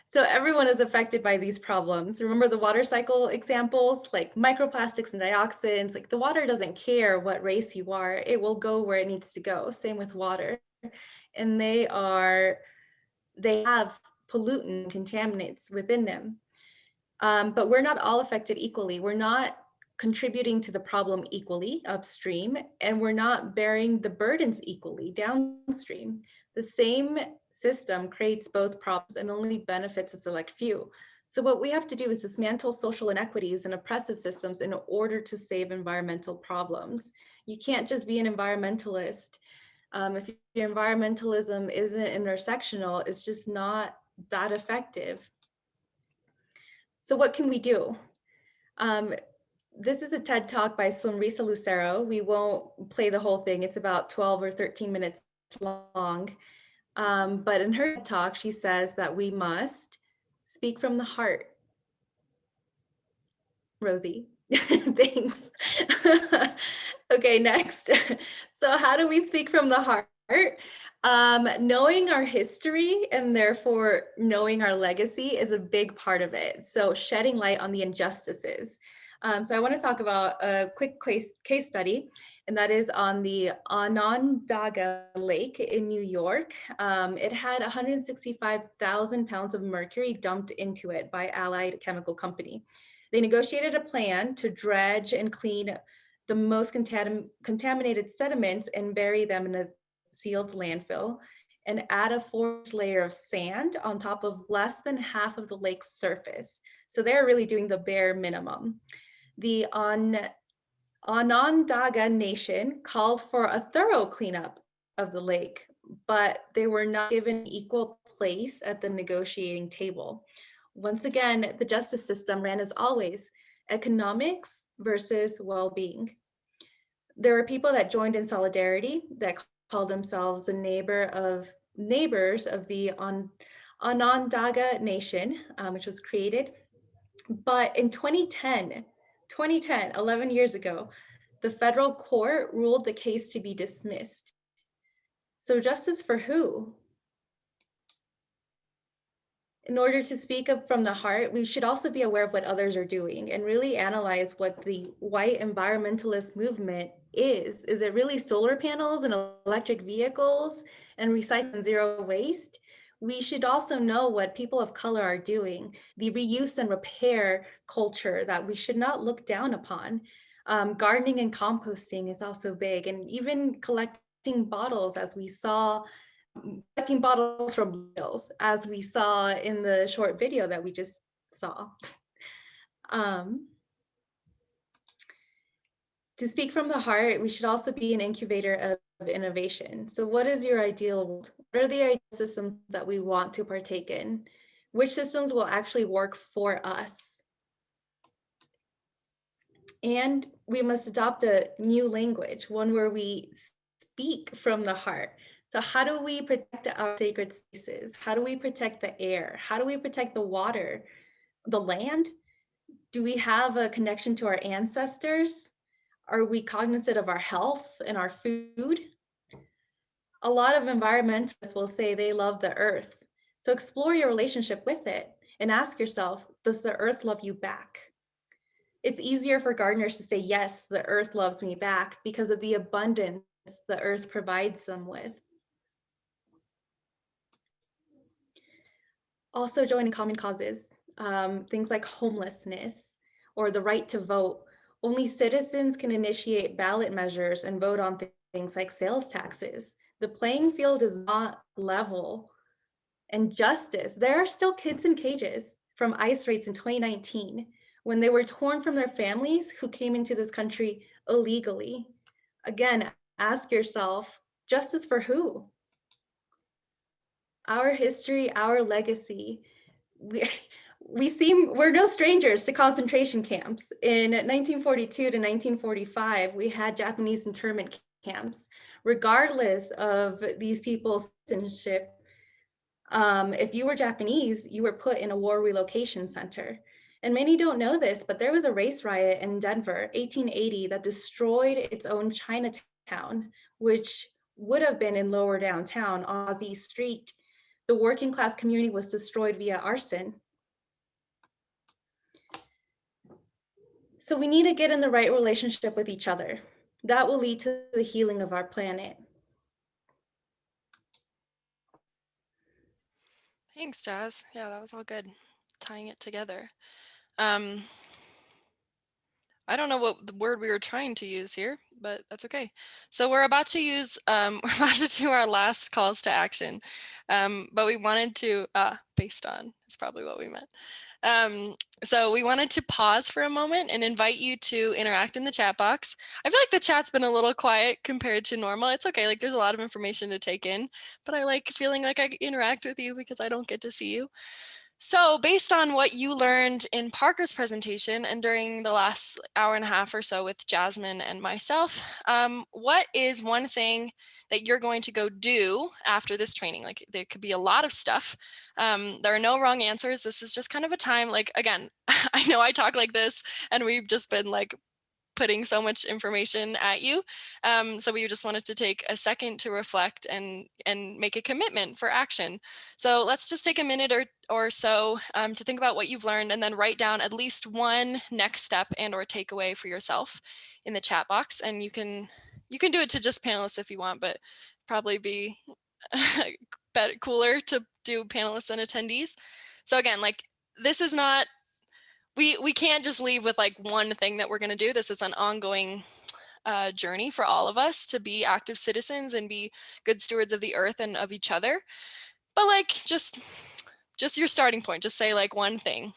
So everyone is affected by these problems. Remember the water cycle examples, like microplastics and dioxins, like the water doesn't care what race you are, it will go where it needs to go. Same with water. And they have pollutant contaminants within them. But we're not all affected equally. We're not contributing to the problem equally upstream, and we're not bearing the burdens equally downstream. The same system creates both problems and only benefits a select few. So what we have to do is dismantle social inequities and oppressive systems in order to save environmental problems. You can't just be an environmentalist. If your environmentalism isn't intersectional, it's just not that effective. So what can we do? This is a TED Talk by Sonrisa Lucero. We won't play the whole thing. It's about 12 or 13 minutes long. But in her talk, she says that we must speak from the heart. Rosie, thanks. Okay, next. So how do we speak from the heart? Knowing our history and therefore knowing our legacy is a big part of it. So shedding light on the injustices. So I want to talk about a quick case study, and that is on the Onondaga Lake in New York. It had 165,000 pounds of mercury dumped into it by Allied Chemical Company. They negotiated a plan to dredge and clean the most contaminated sediments and bury them in a sealed landfill and add a 4-inch layer of sand on top of less than half of the lake's surface. So they're really doing the bare minimum. The Onondaga Nation called for a thorough cleanup of the lake, but they were not given equal place at the negotiating table. Once again, the justice system ran as always, economics versus well-being. There were people that joined in solidarity that called themselves the neighbors of the Onondaga Nation, which was created. But in 2010, 11 years ago, the federal court ruled the case to be dismissed. So justice for who? In order to speak up from the heart, we should also be aware of what others are doing and really analyze what the white environmentalist movement is. Is it really solar panels and electric vehicles and recycling zero waste? We should also know what people of color are doing, the reuse and repair culture that we should not look down upon. Gardening and composting is also big, and even collecting bottles, as we saw, collecting bottles from bills, as we saw in the short video that we just saw. To speak from the heart, we should also be an incubator of innovation. So what is your ideal world? What are the ideal systems that we want to partake in? Which systems will actually work for us? And we must adopt a new language, one where we speak from the heart. So how do we protect our sacred spaces? How do we protect the air? How do we protect the water, the land? Do we have a connection to our ancestors? Are we cognizant of our health and our food? A lot of environmentalists will say they love the earth. So explore your relationship with it and ask yourself, does the earth love you back? It's easier for gardeners to say, yes, the earth loves me back because of the abundance the earth provides them with. Also joining common causes, things like homelessness or the right to vote. Only citizens can initiate ballot measures and vote on things like sales taxes. The playing field is not level. And justice, there are still kids in cages from ICE raids in 2019 when they were torn from their families who came into this country illegally. Again, ask yourself, justice for who? Our history, our legacy, we're no strangers to concentration camps. In 1942 to 1945, we had Japanese internment camps. Regardless of these people's citizenship, if you were Japanese, you were put in a war relocation center. And many don't know this, but there was a race riot in Denver, 1880, that destroyed its own Chinatown, which would have been in lower downtown on Ozzie Street. The working class community was destroyed via arson. So we need to get in the right relationship with each other. That will lead to the healing of our planet. Thanks, Jazz. Yeah, that was all good. Tying it together. I don't know what the word we were trying to use here, but that's okay. So we're about to use, we're about to do our last calls to action, but we wanted to, based on, is probably what we meant. So we wanted to pause for a moment and invite you to interact in the chat box. I feel like the chat's been a little quiet compared to normal. It's okay, like there's a lot of information to take in, but I like feeling like I interact with you because I don't get to see you. So based on what you learned in Parker's presentation and during the last hour and a half or so with Jasmine and myself, what is one thing that you're going to go do after this training? Like there could be a lot of stuff. There are no wrong answers. This is just kind of a time, like, again, I know I talk like this and we've just been like putting so much information at you. So we just wanted to take a second to reflect and make a commitment for action. So let's just take a minute or so to think about what you've learned and then write down at least one next step and or takeaway for yourself in the chat box. And you can do it to just panelists if you want, but probably be better, cooler to do panelists and attendees. So again, like this is not, we can't just leave with like one thing that we're going to do. This is an ongoing journey for all of us to be active citizens and be good stewards of the earth and of each other. But like just your starting point, just say like one thing.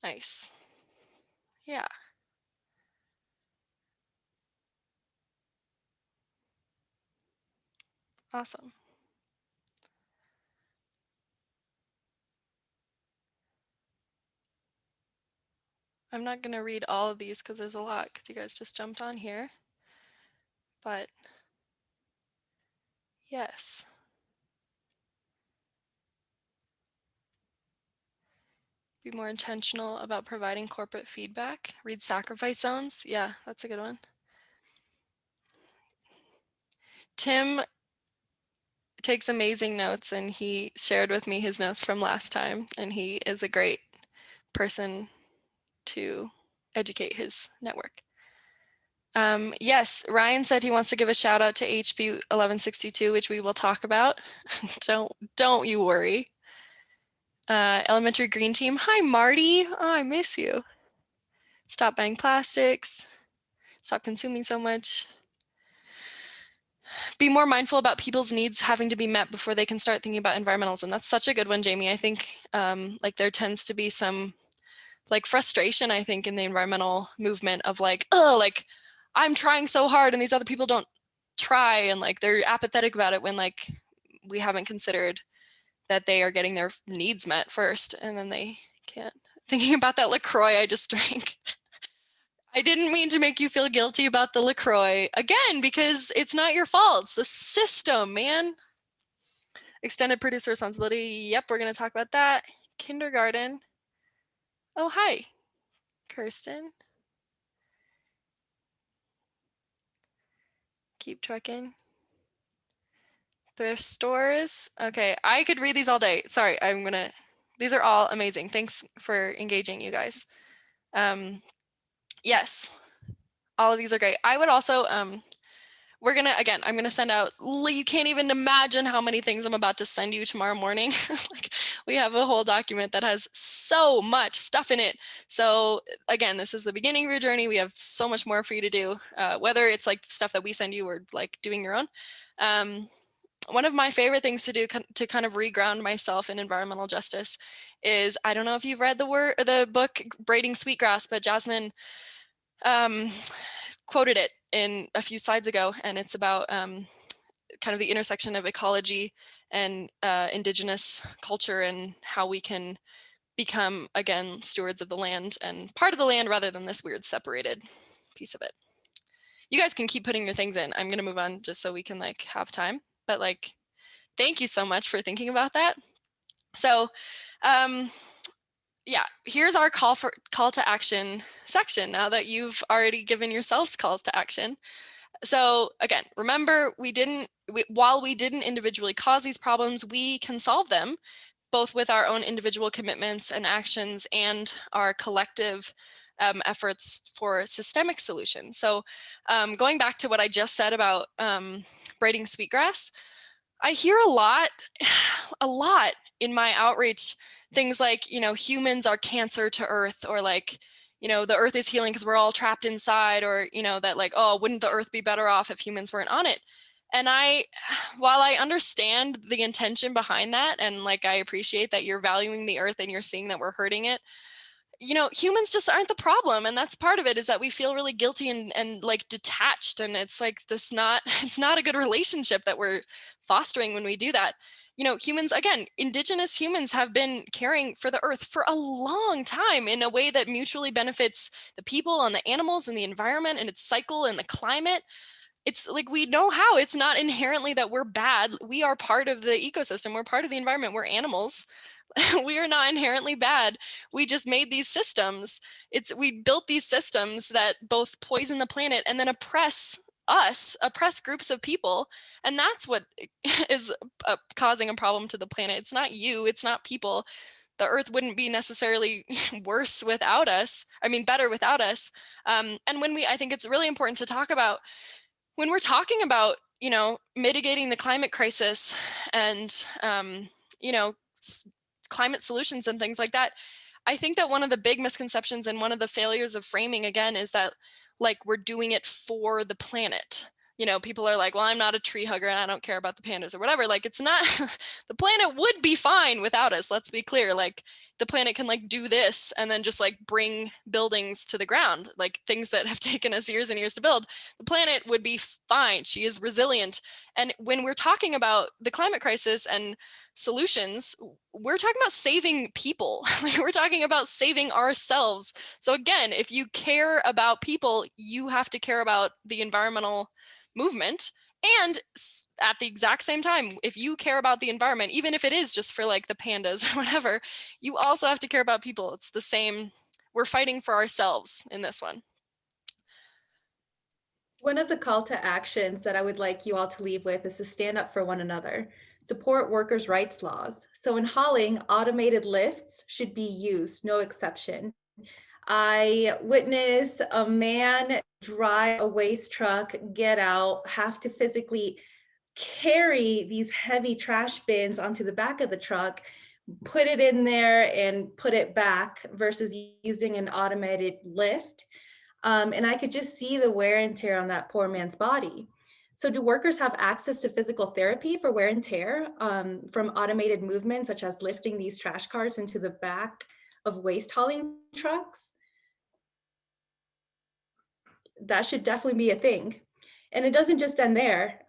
Nice. Yeah. Awesome. I'm not going to read all of these because there's a lot because you guys just jumped on here. But yes. Be more intentional about providing corporate feedback. Read sacrifice zones. Yeah, that's a good one. Tim takes amazing notes and he shared with me his notes from last time, and he is a great person to educate his network. Yes, Ryan said he wants to give a shout out to HB 1162, which we will talk about. Don't you worry. Elementary Green Team. Hi, Marty. Oh, I miss you. Stop buying plastics. Stop consuming so much. Be more mindful about people's needs having to be met before they can start thinking about environmentalism. That's such a good one, Jamie. I think like there tends to be some like frustration, I think, in the environmental movement of like, oh, like I'm trying so hard and these other people don't try, and like they're apathetic about it when like we haven't considered that they are getting their needs met first, and then they can't. Thinking about that LaCroix I just drank. I didn't mean to make you feel guilty about the LaCroix, again, because it's not your fault. It's the system, man. Extended producer responsibility. Yep, we're going to talk about that. Kindergarten. Oh, hi, Kirsten. Keep trucking. Thrift stores. Okay, I could read these all day. Sorry, these are all amazing. Thanks for engaging, you guys. Yes, all of these are great. I would also, I'm gonna send out, you can't even imagine how many things I'm about to send you tomorrow morning. Like, we have a whole document that has so much stuff in it. So again, this is the beginning of your journey. We have so much more for you to do, whether it's like stuff that we send you or like doing your own. One of my favorite things to do to kind of reground myself in environmental justice is, I don't know if you've read the book Braiding Sweetgrass, but Jasmine quoted it in a few slides ago, and it's about kind of the intersection of ecology and indigenous culture and how we can become, again, stewards of the land and part of the land rather than this weird separated piece of it. You guys can keep putting your things in. I'm going to move on just so we can like have time, but like, thank you so much for thinking about that. So yeah, here's our call to action section now that you've already given yourselves calls to action. So again, remember, while we didn't individually cause these problems, we can solve them both with our own individual commitments and actions and our collective efforts for systemic solutions. So going back to what I just said about braiding sweetgrass, I hear a lot in my outreach, things like, you know, humans are cancer to Earth, or like, you know, the Earth is healing because we're all trapped inside, or, you know, that like, oh, wouldn't the Earth be better off if humans weren't on it? And while I understand the intention behind that, and like, I appreciate that you're valuing the Earth and you're seeing that we're hurting it, you know, humans just aren't the problem. And that's part of it, is that we feel really guilty and like detached. And it's like it's not a good relationship that we're fostering when we do that. You know, humans, again, indigenous humans have been caring for the Earth for a long time in a way that mutually benefits the people and the animals and the environment and its cycle and the climate. It's like, we know how. It's not inherently that we're bad. We are part of the ecosystem. We're part of the environment. We're animals. We are not inherently bad. We just made these systems. We built these systems that both poison the planet and then oppress groups of people. And that's what is causing a problem to the planet. It's not you, it's not people. The Earth wouldn't be necessarily worse without us. I mean, better without us. And I think it's really important to talk about, when we're talking about, you know, mitigating the climate crisis and, you know, climate solutions and things like that, I think that one of the big misconceptions and one of the failures of framing, again, is that like we're doing it for the planet. You know, people are like, well, I'm not a tree hugger and I don't care about the pandas or whatever. Like, it's not, the planet would be fine without us. Let's be clear. Like, the planet can like do this and then just like bring buildings to the ground, like things that have taken us years and years to build. The planet would be fine. She is resilient. And when we're talking about the climate crisis and solutions, we're talking about saving people. We're talking about saving ourselves. So again, if you care about people, you have to care about the environmental movement. And at the exact same time, if you care about the environment, even if it is just for like the pandas or whatever, you also have to care about people. It's the same. We're fighting for ourselves in this one. One of the call to actions that I would like you all to leave with is to stand up for one another. Support workers' rights laws. So in hauling, automated lifts should be used, no exception. I witnessed a man drive a waste truck, get out, have to physically carry these heavy trash bins onto the back of the truck, put it in there and put it back versus using an automated lift. And I could just see the wear and tear on that poor man's body. So do workers have access to physical therapy for wear and tear from automated movements, such as lifting these trash carts into the back of waste hauling trucks? That should definitely be a thing. And it doesn't just end there.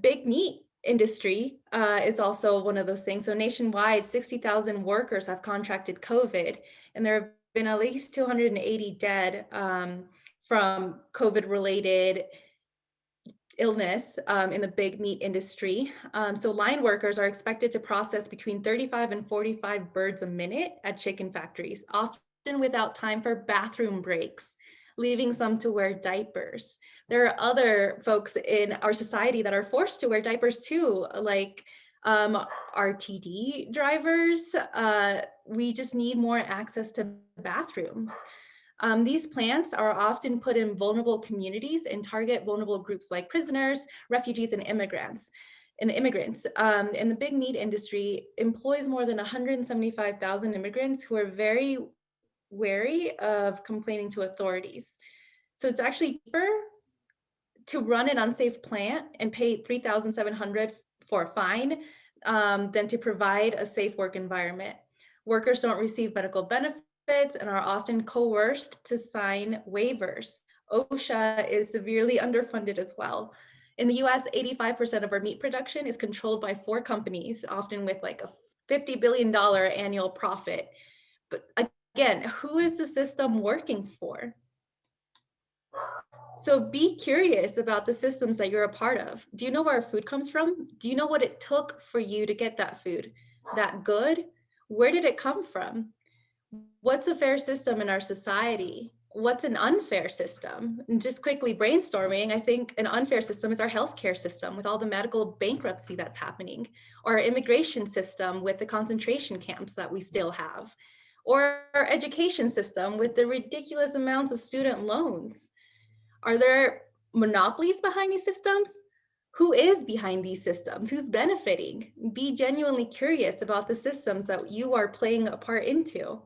Big meat industry is also one of those things. So nationwide, 60,000 workers have contracted COVID, and there have been at least 280 dead from COVID-related illness in the big meat industry. So line workers are expected to process between 35 and 45 birds a minute at chicken factories, often without time for bathroom breaks, leaving some to wear diapers. There are other folks in our society that are forced to wear diapers too, like RTD drivers. We just need more access to bathrooms. These plants are often put in vulnerable communities and target vulnerable groups like prisoners, refugees, and immigrants. And the big meat industry employs more than 175,000 immigrants who are very wary of complaining to authorities. So it's actually cheaper to run an unsafe plant and pay $3,700 for a fine than to provide a safe work environment. Workers don't receive medical benefits and are often coerced to sign waivers. OSHA is severely underfunded as well. In the US, 85% of our meat production is controlled by 4 companies, often with like a $50 billion annual profit. But again, who is the system working for? So be curious about the systems that you're a part of. Do you know where food comes from? Do you know what it took for you to get that food? That good? Where did it come from? What's a fair system in our society? What's an unfair system? And just quickly brainstorming, I think an unfair system is our healthcare system with all the medical bankruptcy that's happening, or our immigration system with the concentration camps that we still have, or our education system with the ridiculous amounts of student loans. Are there monopolies behind these systems? Who is behind these systems? Who's benefiting? Be genuinely curious about the systems that you are playing a part into.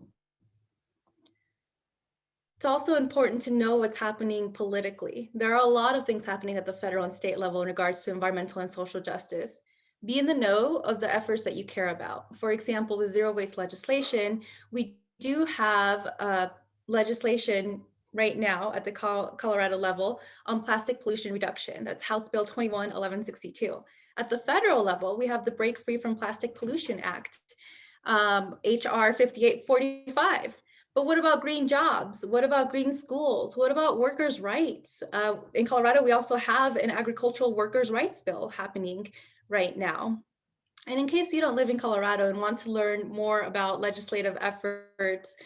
It's also important to know what's happening politically. There are a lot of things happening at the federal and state level in regards to environmental and social justice. Be in the know of the efforts that you care about. For example, with zero waste legislation, we do have legislation right now at the Colorado level on plastic pollution reduction. That's House Bill 21-1162. At the federal level, we have the Break Free from Plastic Pollution Act, HR 5845. But what about green jobs? What about green schools? What about workers' rights? In Colorado, we also have an agricultural workers' rights bill happening right now. And in case you don't live in Colorado and want to learn more about legislative efforts,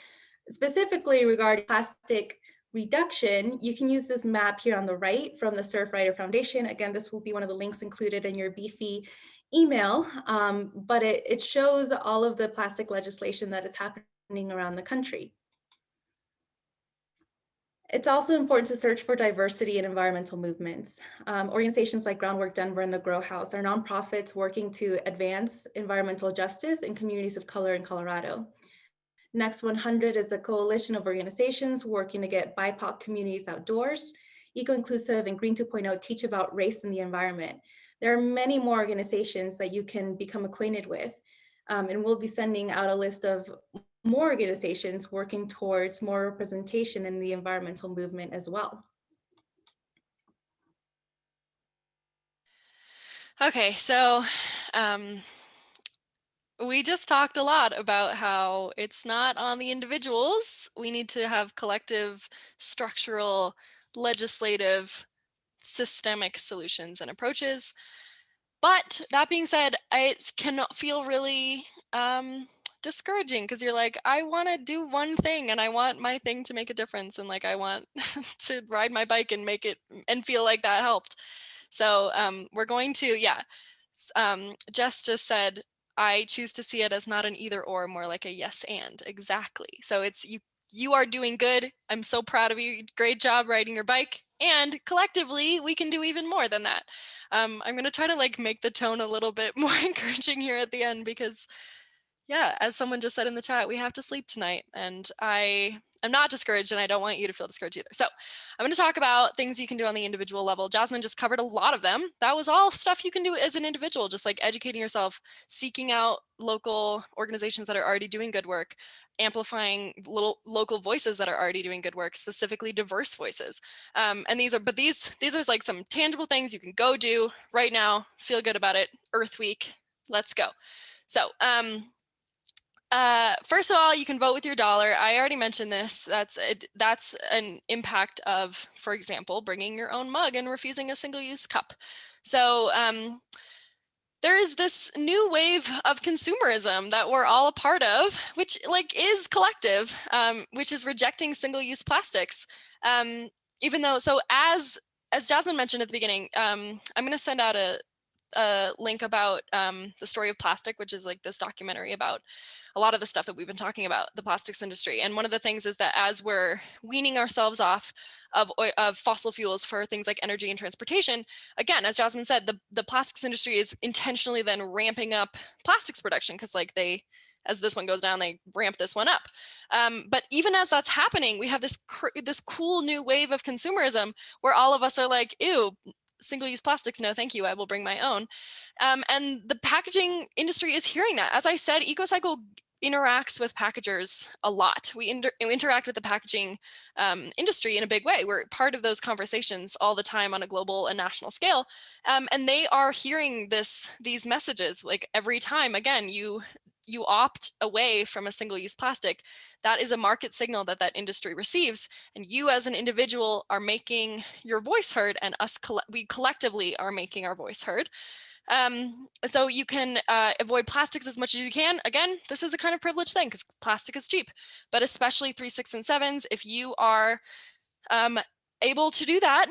specifically regarding plastic reduction, you can use this map here on the right from the Surfrider Foundation. Again, this will be one of the links included in your Beefy email, but it shows all of the plastic legislation that is happening around the country. It's also important to search for diversity in environmental movements. Organizations like Groundwork Denver and the Grow House are nonprofits working to advance environmental justice in communities of color in Colorado. Next 100 is a coalition of organizations working to get BIPOC communities outdoors. Eco-Inclusive and Green 2.0 teach about race in the environment. There are many more organizations that you can become acquainted with, and we'll be sending out a list of more organizations working towards more representation in the environmental movement as well. Okay, so we just talked a lot about how it's not on the individuals. We need to have collective, structural, legislative, systemic solutions and approaches. But that being said, it can feel really discouraging because you're like, I want to do one thing and I want my thing to make a difference. And like, I want to ride my bike and make it and feel like that helped. So we're going to, Jess just said, I choose to see it as not an either or, more like a yes and. Exactly. So it's you are doing good. I'm so proud of you. Great job riding your bike. And collectively, we can do even more than that. I'm going to try to like make the tone a little bit more encouraging here at the end because yeah, as someone just said in the chat, we have to sleep tonight, and I am not discouraged, and I don't want you to feel discouraged either. So I'm going to talk about things you can do on the individual level. Jasmine just covered a lot of them. That was all stuff you can do as an individual, just like educating yourself, seeking out local organizations that are already doing good work, amplifying little local voices that are already doing good work, specifically diverse voices. And these are like some tangible things you can go do right now, feel good about it. Earth Week, let's go. So first of all, you can vote with your dollar. I already mentioned this. That's an impact of, for example, bringing your own mug and refusing a single-use cup. So there is this new wave of consumerism that we're all a part of, which like is collective, which is rejecting single-use plastics. Even though, so as Jasmine mentioned at the beginning, I'm going to send out a link about the story of plastic, which is like this documentary about a lot of the stuff that we've been talking about, the plastics industry. And one of the things is that as we're weaning ourselves off of fossil fuels for things like energy and transportation, again, as Jasmine said, the plastics industry is intentionally then ramping up plastics production because like as this one goes down, they ramp this one up. But even as that's happening, we have this cool new wave of consumerism where all of us are like, ew, single-use plastics, no thank you, I will bring my own. And the packaging industry is hearing that. As I said, EcoCycle interacts with packagers a lot. We interact with the packaging industry in a big way. We're part of those conversations all the time on a global and national scale. And they are hearing these messages like every time, again, you opt away from a single-use plastic, that is a market signal that industry receives, and you as an individual are making your voice heard, and we collectively are making our voice heard. So you can avoid plastics as much as you can. Again, this is a kind of privileged thing because plastic is cheap, but especially 3, 6, and 7s, if you are able to do that,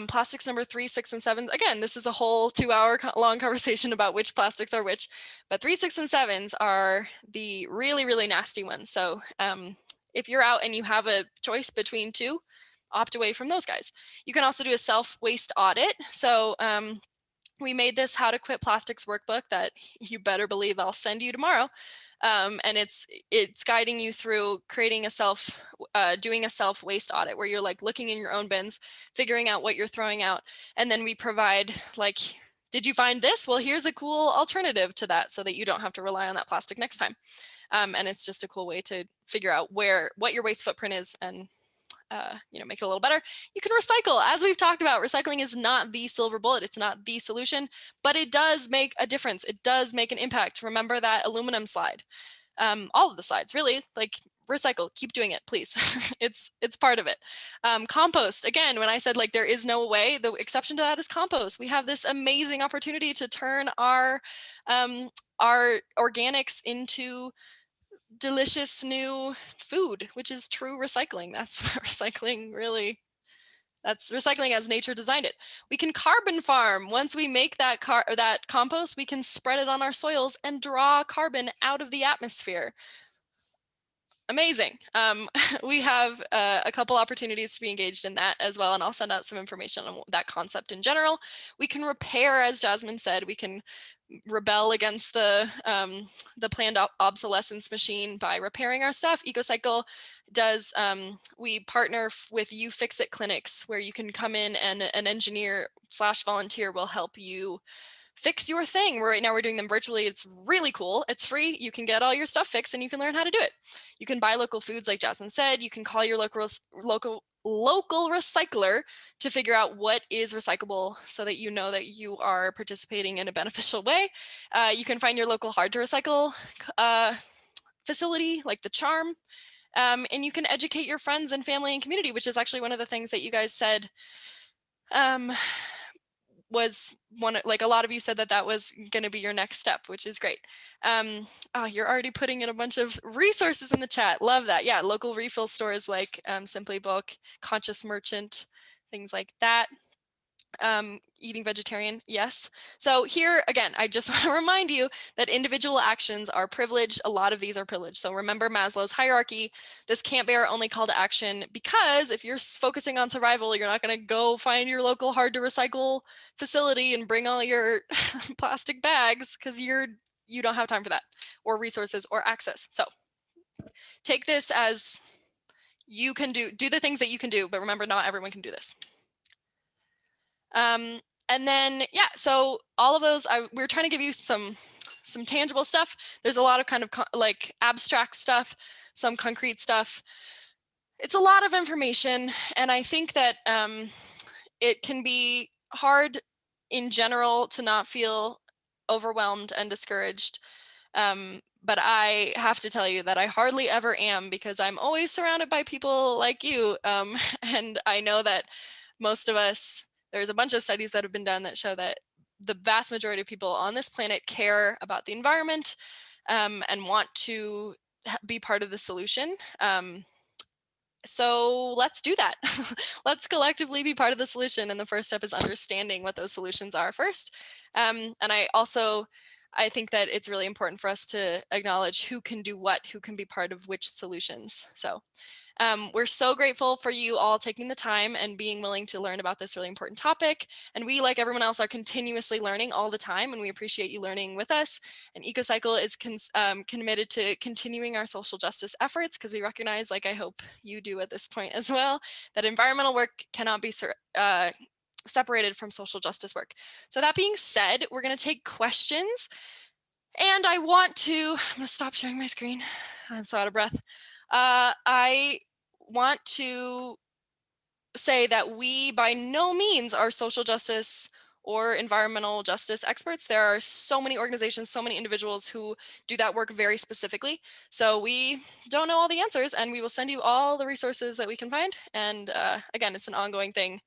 plastics number 3, 6, and 7. Again, this is a whole 2-hour long conversation about which plastics are which, but 3, 6, and 7s are the really, really nasty ones. So if you're out and you have a choice between 2, opt away from those guys. You can also do a self-waste audit. So we made this How to Quit Plastics workbook that you better believe I'll send you tomorrow. And it's guiding you through creating doing a self-waste audit where you're like looking in your own bins, figuring out what you're throwing out. And then we provide like, did you find this? Well, here's a cool alternative to that so that you don't have to rely on that plastic next time. And it's just a cool way to figure out what your waste footprint is and make it a little better. You can recycle. As we've talked about, recycling is not the silver bullet. It's not the solution, but it does make a difference. It does make an impact. Remember that aluminum slide. All of the slides, really, like recycle, keep doing it, please. it's part of it. Compost, again, when I said like there is no way, the exception to that is compost. We have this amazing opportunity to turn our organics into delicious new food, which is true recycling. That's recycling, really. That's recycling as nature designed it. We can carbon farm. Once we make that compost, we can spread it on our soils and draw carbon out of the atmosphere. Amazing. We have a couple opportunities to be engaged in that as well, and I'll send out some information on that concept in general. We can repair, as Jasmine said, we can rebel against the planned obsolescence machine by repairing our stuff. EcoCycle does, we partner with You Fix It clinics where you can come in and an engineer / volunteer will help you fix your thing. Right now we're doing them virtually. It's really cool. It's free. You can get all your stuff fixed and you can learn how to do it. You can buy local foods like Jasmine said. You can call your local recycler to figure out what is recyclable so that you know that you are participating in a beneficial way. You can find your local hard to recycle facility like the Charm. And you can educate your friends and family and community, which is actually one of the things that you guys said was like a lot of you said that was going to be your next step, which is great. Oh, you're already putting in a bunch of resources in the chat. Love that. Yeah, local refill stores like Simply Book, Conscious Merchant, things like that. Eating vegetarian, yes. So here again, I just want to remind you that individual actions are privileged. A lot of these are privileged. So remember Maslow's hierarchy. This can't be our only call to action, because if you're focusing on survival, you're not going to go find your local hard to recycle facility and bring all your plastic bags because you're you don't have time for that, or resources or access. So take this as you can do the things that you can do, but remember, not everyone can do this. And then, yeah, so all of those, we're trying to give you some tangible stuff. There's a lot of kind of like abstract stuff, some concrete stuff. It's a lot of information, and I think that it can be hard in general to not feel overwhelmed and discouraged. But I have to tell you that I hardly ever am, because I'm always surrounded by people like you. And I know that most of us, there's a bunch of studies that have been done that show that the vast majority of people on this planet care about the environment, and want to be part of the solution. So let's do that. Let's collectively be part of the solution. And the first step is understanding what those solutions are first. And I think that it's really important for us to acknowledge who can do what, who can be part of which solutions. So we're so grateful for you all taking the time and being willing to learn about this really important topic. And we, like everyone else, are continuously learning all the time, and we appreciate you learning with us. And EcoCycle is committed to continuing our social justice efforts, because we recognize, like I hope you do at this point as well, that environmental work cannot be separated from social justice work. So that being said, we're going to take questions. And I'm going to stop sharing my screen. I'm so out of breath. I want to say that we by no means are social justice or environmental justice experts. There are so many organizations, so many individuals who do that work very specifically. So we don't know all the answers, and we will send you all the resources that we can find. And again, it's an ongoing thing.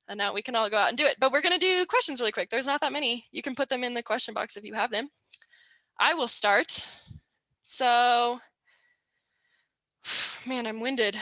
And now we can all go out and do it. But we're going to do questions really quick. There's not that many. You can put them in the question box if you have them. I will start. So, man, I'm winded.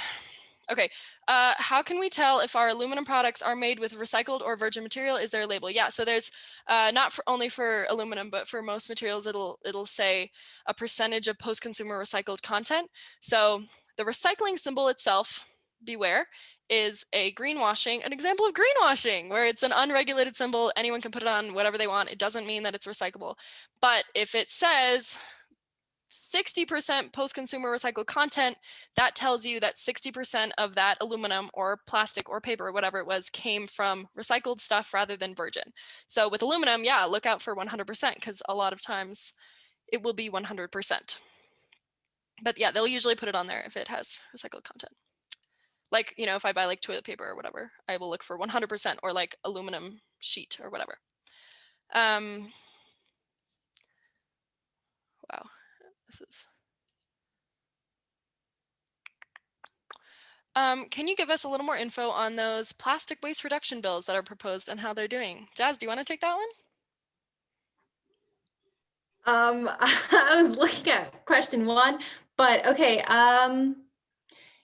Okay, how can we tell if our aluminum products are made with recycled or virgin material? Is there a label? Yeah, so there's not only for aluminum, but for most materials, it'll say a percentage of post-consumer recycled content. So the recycling symbol itself, beware, is a greenwashing, an example of greenwashing, where it's an unregulated symbol. Anyone can put it on whatever they want. It doesn't mean that it's recyclable. But if it says 60% post-consumer recycled content, that tells you that 60% of that aluminum or plastic or paper or whatever it was came from recycled stuff rather than virgin. So with aluminum, yeah, look out for 100%, because a lot of times it will be 100%. But yeah, they'll usually put it on there if it has recycled content. Like, you know, if I buy like toilet paper or whatever, I will look for 100%, or like aluminum sheet or whatever. Wow, this is. Can you give us a little more info on those plastic waste reduction bills that are proposed and how they're doing? Jazz, do you want to take that one? I was looking at question 1, but okay.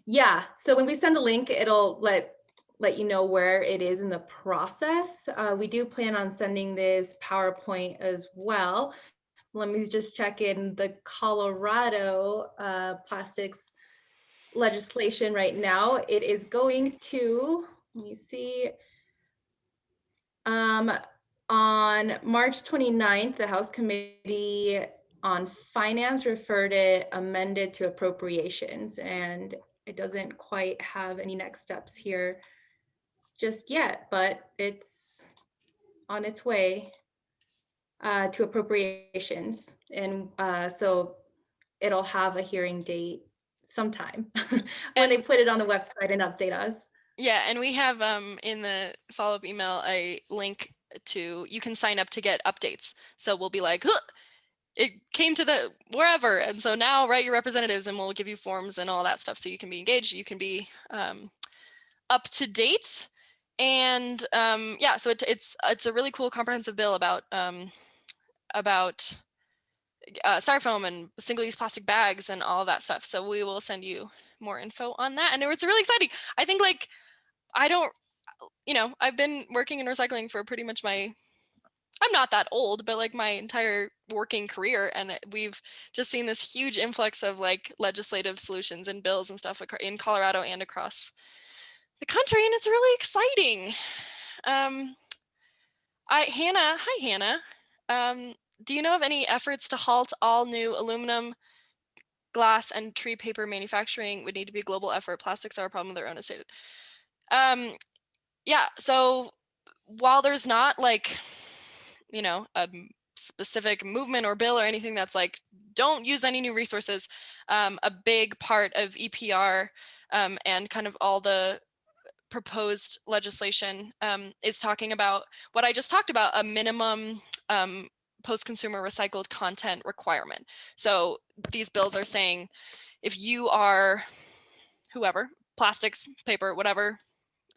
Yeah, so when we send a link, it'll let you know where it is in the process. We do plan on sending this PowerPoint as well. Let me just check in the Colorado plastics legislation right now. It is going to, let me see, on March 29th, the House Committee on Finance referred it amended to appropriations, and it doesn't quite have any next steps here just yet, but it's on its way to appropriations. And so it'll have a hearing date sometime when they put it on the website and update us. Yeah, and we have in the follow-up email a link to, you can sign up to get updates. So we'll be like, huh, it came to the wherever. And so now write your representatives, and we'll give you forms and all that stuff, so you can be engaged, you can be up to date. And yeah, so it's a really cool comprehensive bill about styrofoam and single-use plastic bags and all of that stuff. So we will send you more info on that. And it's really exciting. I think, like, I've been working in recycling for pretty much I'm not that old, but like my entire working career. And we've just seen this huge influx of like legislative solutions and bills and stuff in Colorado and across the country. And it's really exciting. Hi, Hannah. do you know of any efforts to halt all new aluminum, glass, and tree paper manufacturing? Would need to be a global effort. Plastics are a problem of their own, as stated. Yeah, so while there's not like, you know, a specific movement or bill or anything that's like, don't use any new resources, a big part of EPR and kind of all the proposed legislation is talking about what I just talked about, a minimum post-consumer recycled content requirement. So these bills are saying if you are whoever, plastics, paper, whatever,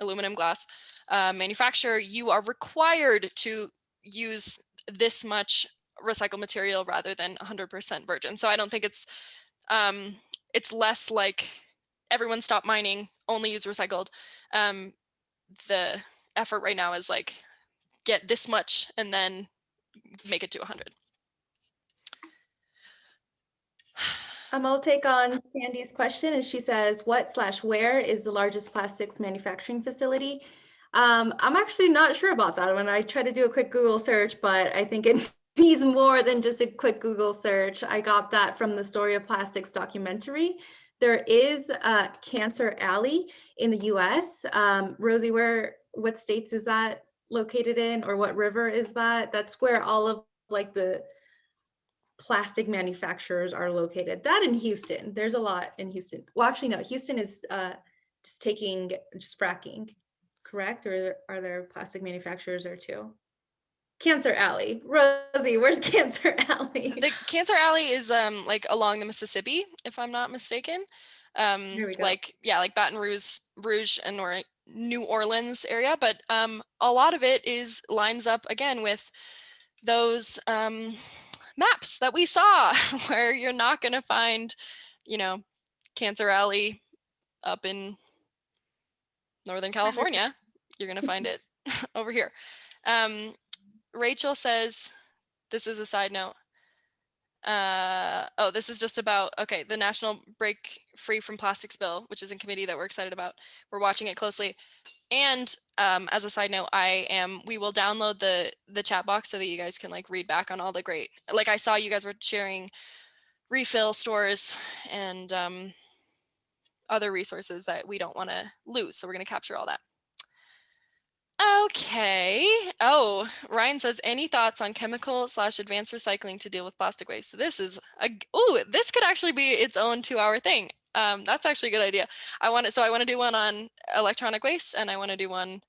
aluminum, glass manufacturer, you are required to use this much recycled material rather than 100% virgin. So I don't think it's less like everyone stop mining, only use recycled. The effort right now is like get this much and then make it to 100. I'll take on Sandy's question, and she says, what/where is the largest plastics manufacturing facility? I'm actually not sure about that when I try to do a quick Google search, but I think it needs more than just a quick Google search. I got that from the Story of Plastics documentary. There is Cancer Alley in the US. Rosie, what states is that located in, or what river is that? That's where all of like the plastic manufacturers are located. That in Houston, there's a lot in Houston. Well, actually, no, Houston is just fracking, correct? Or are there plastic manufacturers there too? Cancer Alley. Rosie, where's Cancer Alley? The Cancer Alley is like along the Mississippi, if I'm not mistaken. Here we go. Like Baton Rouge and New Orleans area, but a lot of it lines up again with those maps that we saw where you're not going to find, you know, Cancer Alley up in Northern California. You're going to find it over here. Rachel says, this is a side note. Oh, this is just about, okay, the National Break Free from Plastics bill, which is in committee that we're excited about. We're watching it closely. And as a side note, we will download the chat box so that you guys can like read back on all the great, like I saw you guys were sharing refill stores and other resources that we don't want to lose. So we're going to capture all that. Okay. Oh, Ryan says, any thoughts on chemical/advanced recycling to deal with plastic waste? So this is this could actually be its own 2-hour thing. That's actually a good idea. I want to do one on electronic waste, and I want to do one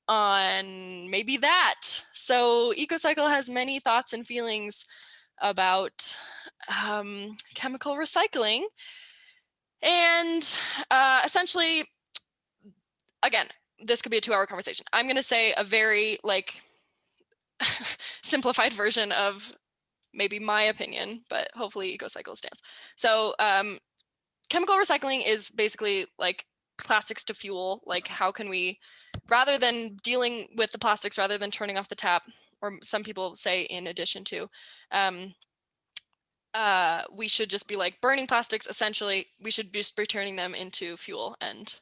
on maybe that. So EcoCycle has many thoughts and feelings about chemical recycling, and essentially, again, this could be a 2-hour conversation. I'm going to say a very like simplified version of maybe my opinion, but hopefully EcoCycle stands. So chemical recycling is basically like plastics to fuel. Like how can we, rather than dealing with the plastics, rather than turning off the tap, or some people say in addition to, we should just be like burning plastics. Essentially, we should just be turning them into fuel and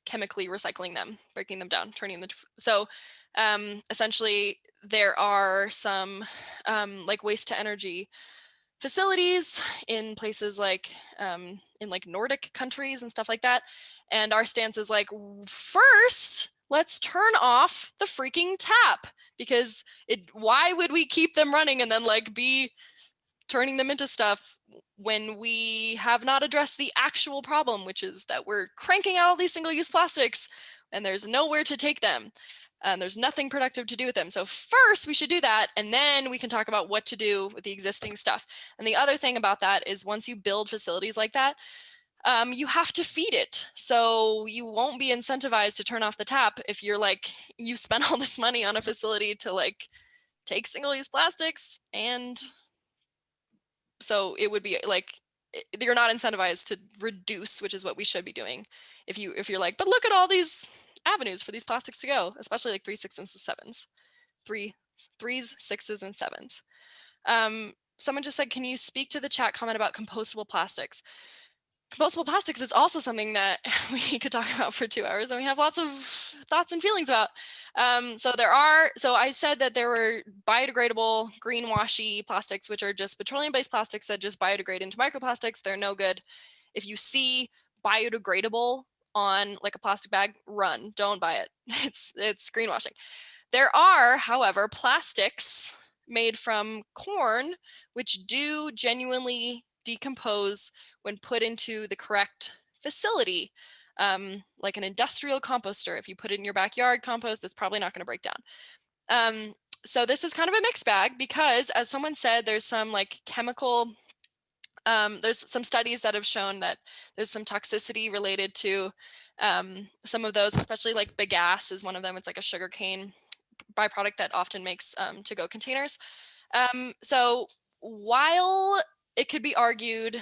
chemically recycling them, breaking them down, turning them. So essentially, there are some like waste to energy facilities in places like in like Nordic countries and stuff like that. And our stance is like, first, let's turn off the freaking tap, because why would we keep them running and then like be turning them into stuff when we have not addressed the actual problem, which is that we're cranking out all these single-use plastics and there's nowhere to take them and there's nothing productive to do with them. So first we should do that, and then we can talk about what to do with the existing stuff. And the other thing about that is once you build facilities like that, you have to feed it. So you won't be incentivized to turn off the tap if you're like, you spent all this money on a facility to like take single-use plastics, and so it would be like you're not incentivized to reduce, which is what we should be doing. If you're like, but look at all these avenues for these plastics to go, especially like 3s, 6s, and 7s, 3s, 6s, and 7s. Someone just said, can you speak to the chat comment about compostable plastics? compostable plastics is also something that we could talk about for 2 hours, and we have lots of thoughts and feelings about. So I said that there were biodegradable, greenwashy plastics, which are just petroleum-based plastics that just biodegrade into microplastics. They're no good. If you see biodegradable on like a plastic bag, run, don't buy it. It's greenwashing. There are, however, plastics made from corn, which do genuinely decompose when put into the correct facility, like an industrial composter. If you put it in your backyard compost, it's probably not going to break down. So this is kind of a mixed bag because, as someone said, there's some like chemical, there's some studies that have shown that there's some toxicity related to some of those, especially like bagasse is one of them. It's like a sugarcane byproduct that often makes to-go containers. So while it could be argued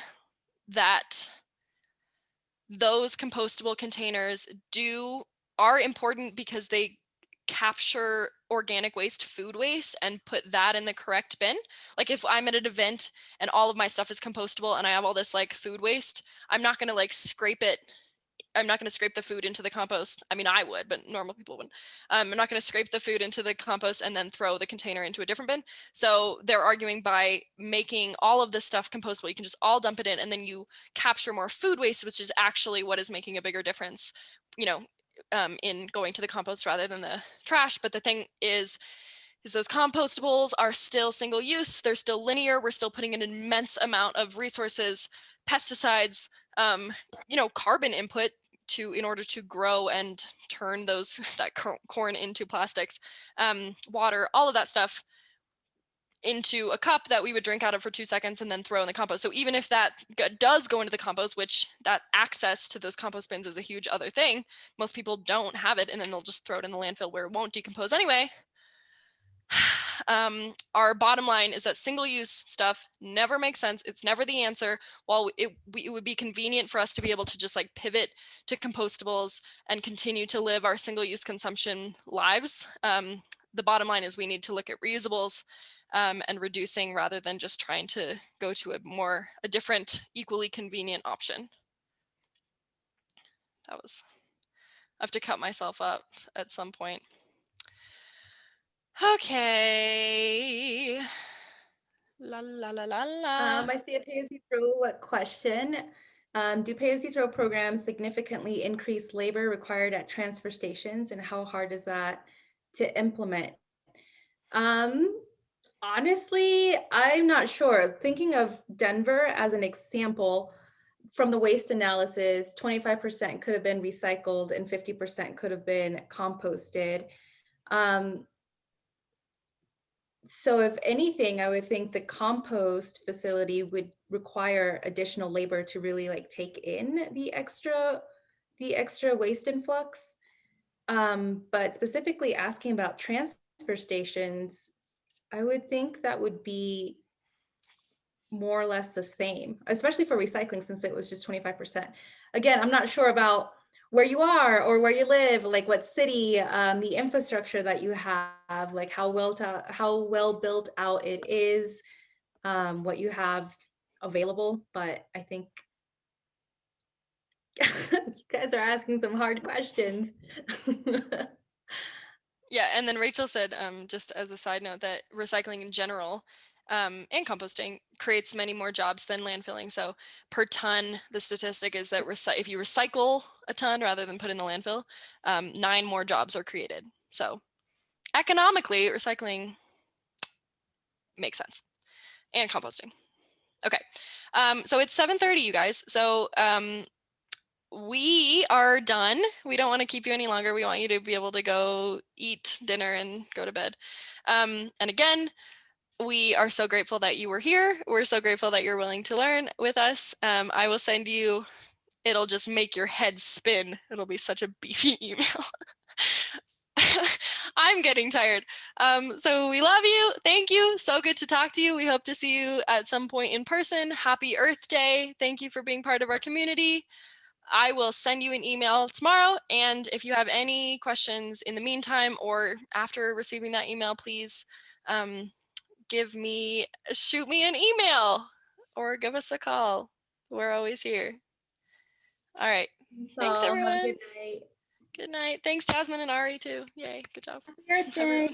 that those compostable containers are important because they capture organic waste, food waste, and put that in the correct bin. Like if I'm at an event and all of my stuff is compostable and I have all this like food waste, I'm not going to like scrape it. I'm not going to scrape the food into the compost. I mean, I would, but normal people wouldn't. I'm not going to scrape the food into the compost and then throw the container into a different bin. So they're arguing by making all of this stuff compostable, you can just all dump it in and then you capture more food waste, which is actually what is making a bigger difference, in going to the compost rather than the trash. But the thing is those compostables are still single use. They're still linear. We're still putting an immense amount of resources, pesticides, carbon input in order to grow and turn that corn into plastics, water, all of that stuff into a cup that we would drink out of for 2 seconds and then throw in the compost. So even if that does go into the compost, which that access to those compost bins is a huge other thing, most people don't have it and then they'll just throw it in the landfill where it won't decompose anyway. Our bottom line is that single-use stuff never makes sense. It's never the answer. While it would be convenient for us to be able to just like pivot to compostables and continue to live our single-use consumption lives, the bottom line is we need to look at reusables and reducing rather than just trying to go to a different, equally convenient option. I have to cut myself up at some point. Okay. La la la la la. I see a pay-as-you-throw question. Do pay-as-you-throw programs significantly increase labor required at transfer stations, and how hard is that to implement? Honestly, I'm not sure. Thinking of Denver as an example, from the waste analysis, 25% could have been recycled and 50% could have been composted. So if anything, I would think the compost facility would require additional labor to really like take in the extra waste influx. But specifically asking about transfer stations, I would think that would be more or less the same, especially for recycling, since it was just 25%. Again, I'm not sure about where you are or where you live, like what city, the infrastructure that you have, like how well built out it is, what you have available. But I think you guys are asking some hard questions. Yeah, and then Rachel said, just as a side note, that recycling in general and composting creates many more jobs than landfilling. So per ton, the statistic is that if you recycle a ton rather than put in the landfill, 9 more jobs are created. So economically, recycling makes sense, and composting. Okay, so it's 7:30, you guys. So we are done. We don't want to keep you any longer. We want you to be able to go eat dinner and go to bed. And again, we are so grateful that you were here. We're so grateful that you're willing to learn with us. I will send you, it'll just make your head spin. It'll be such a beefy email. I'm getting tired. So we love you. Thank you. So good to talk to you. We hope to see you at some point in person. Happy Earth Day. Thank you for being part of our community. I will send you an email tomorrow. And if you have any questions in the meantime or after receiving that email, please shoot me an email or give us a call. We're always here. All right. Thanks, So, have a everyone. good night. Good night. Thanks, Jasmine and Ari, too. Yay. Good job. Happy Earth Day. Everyone.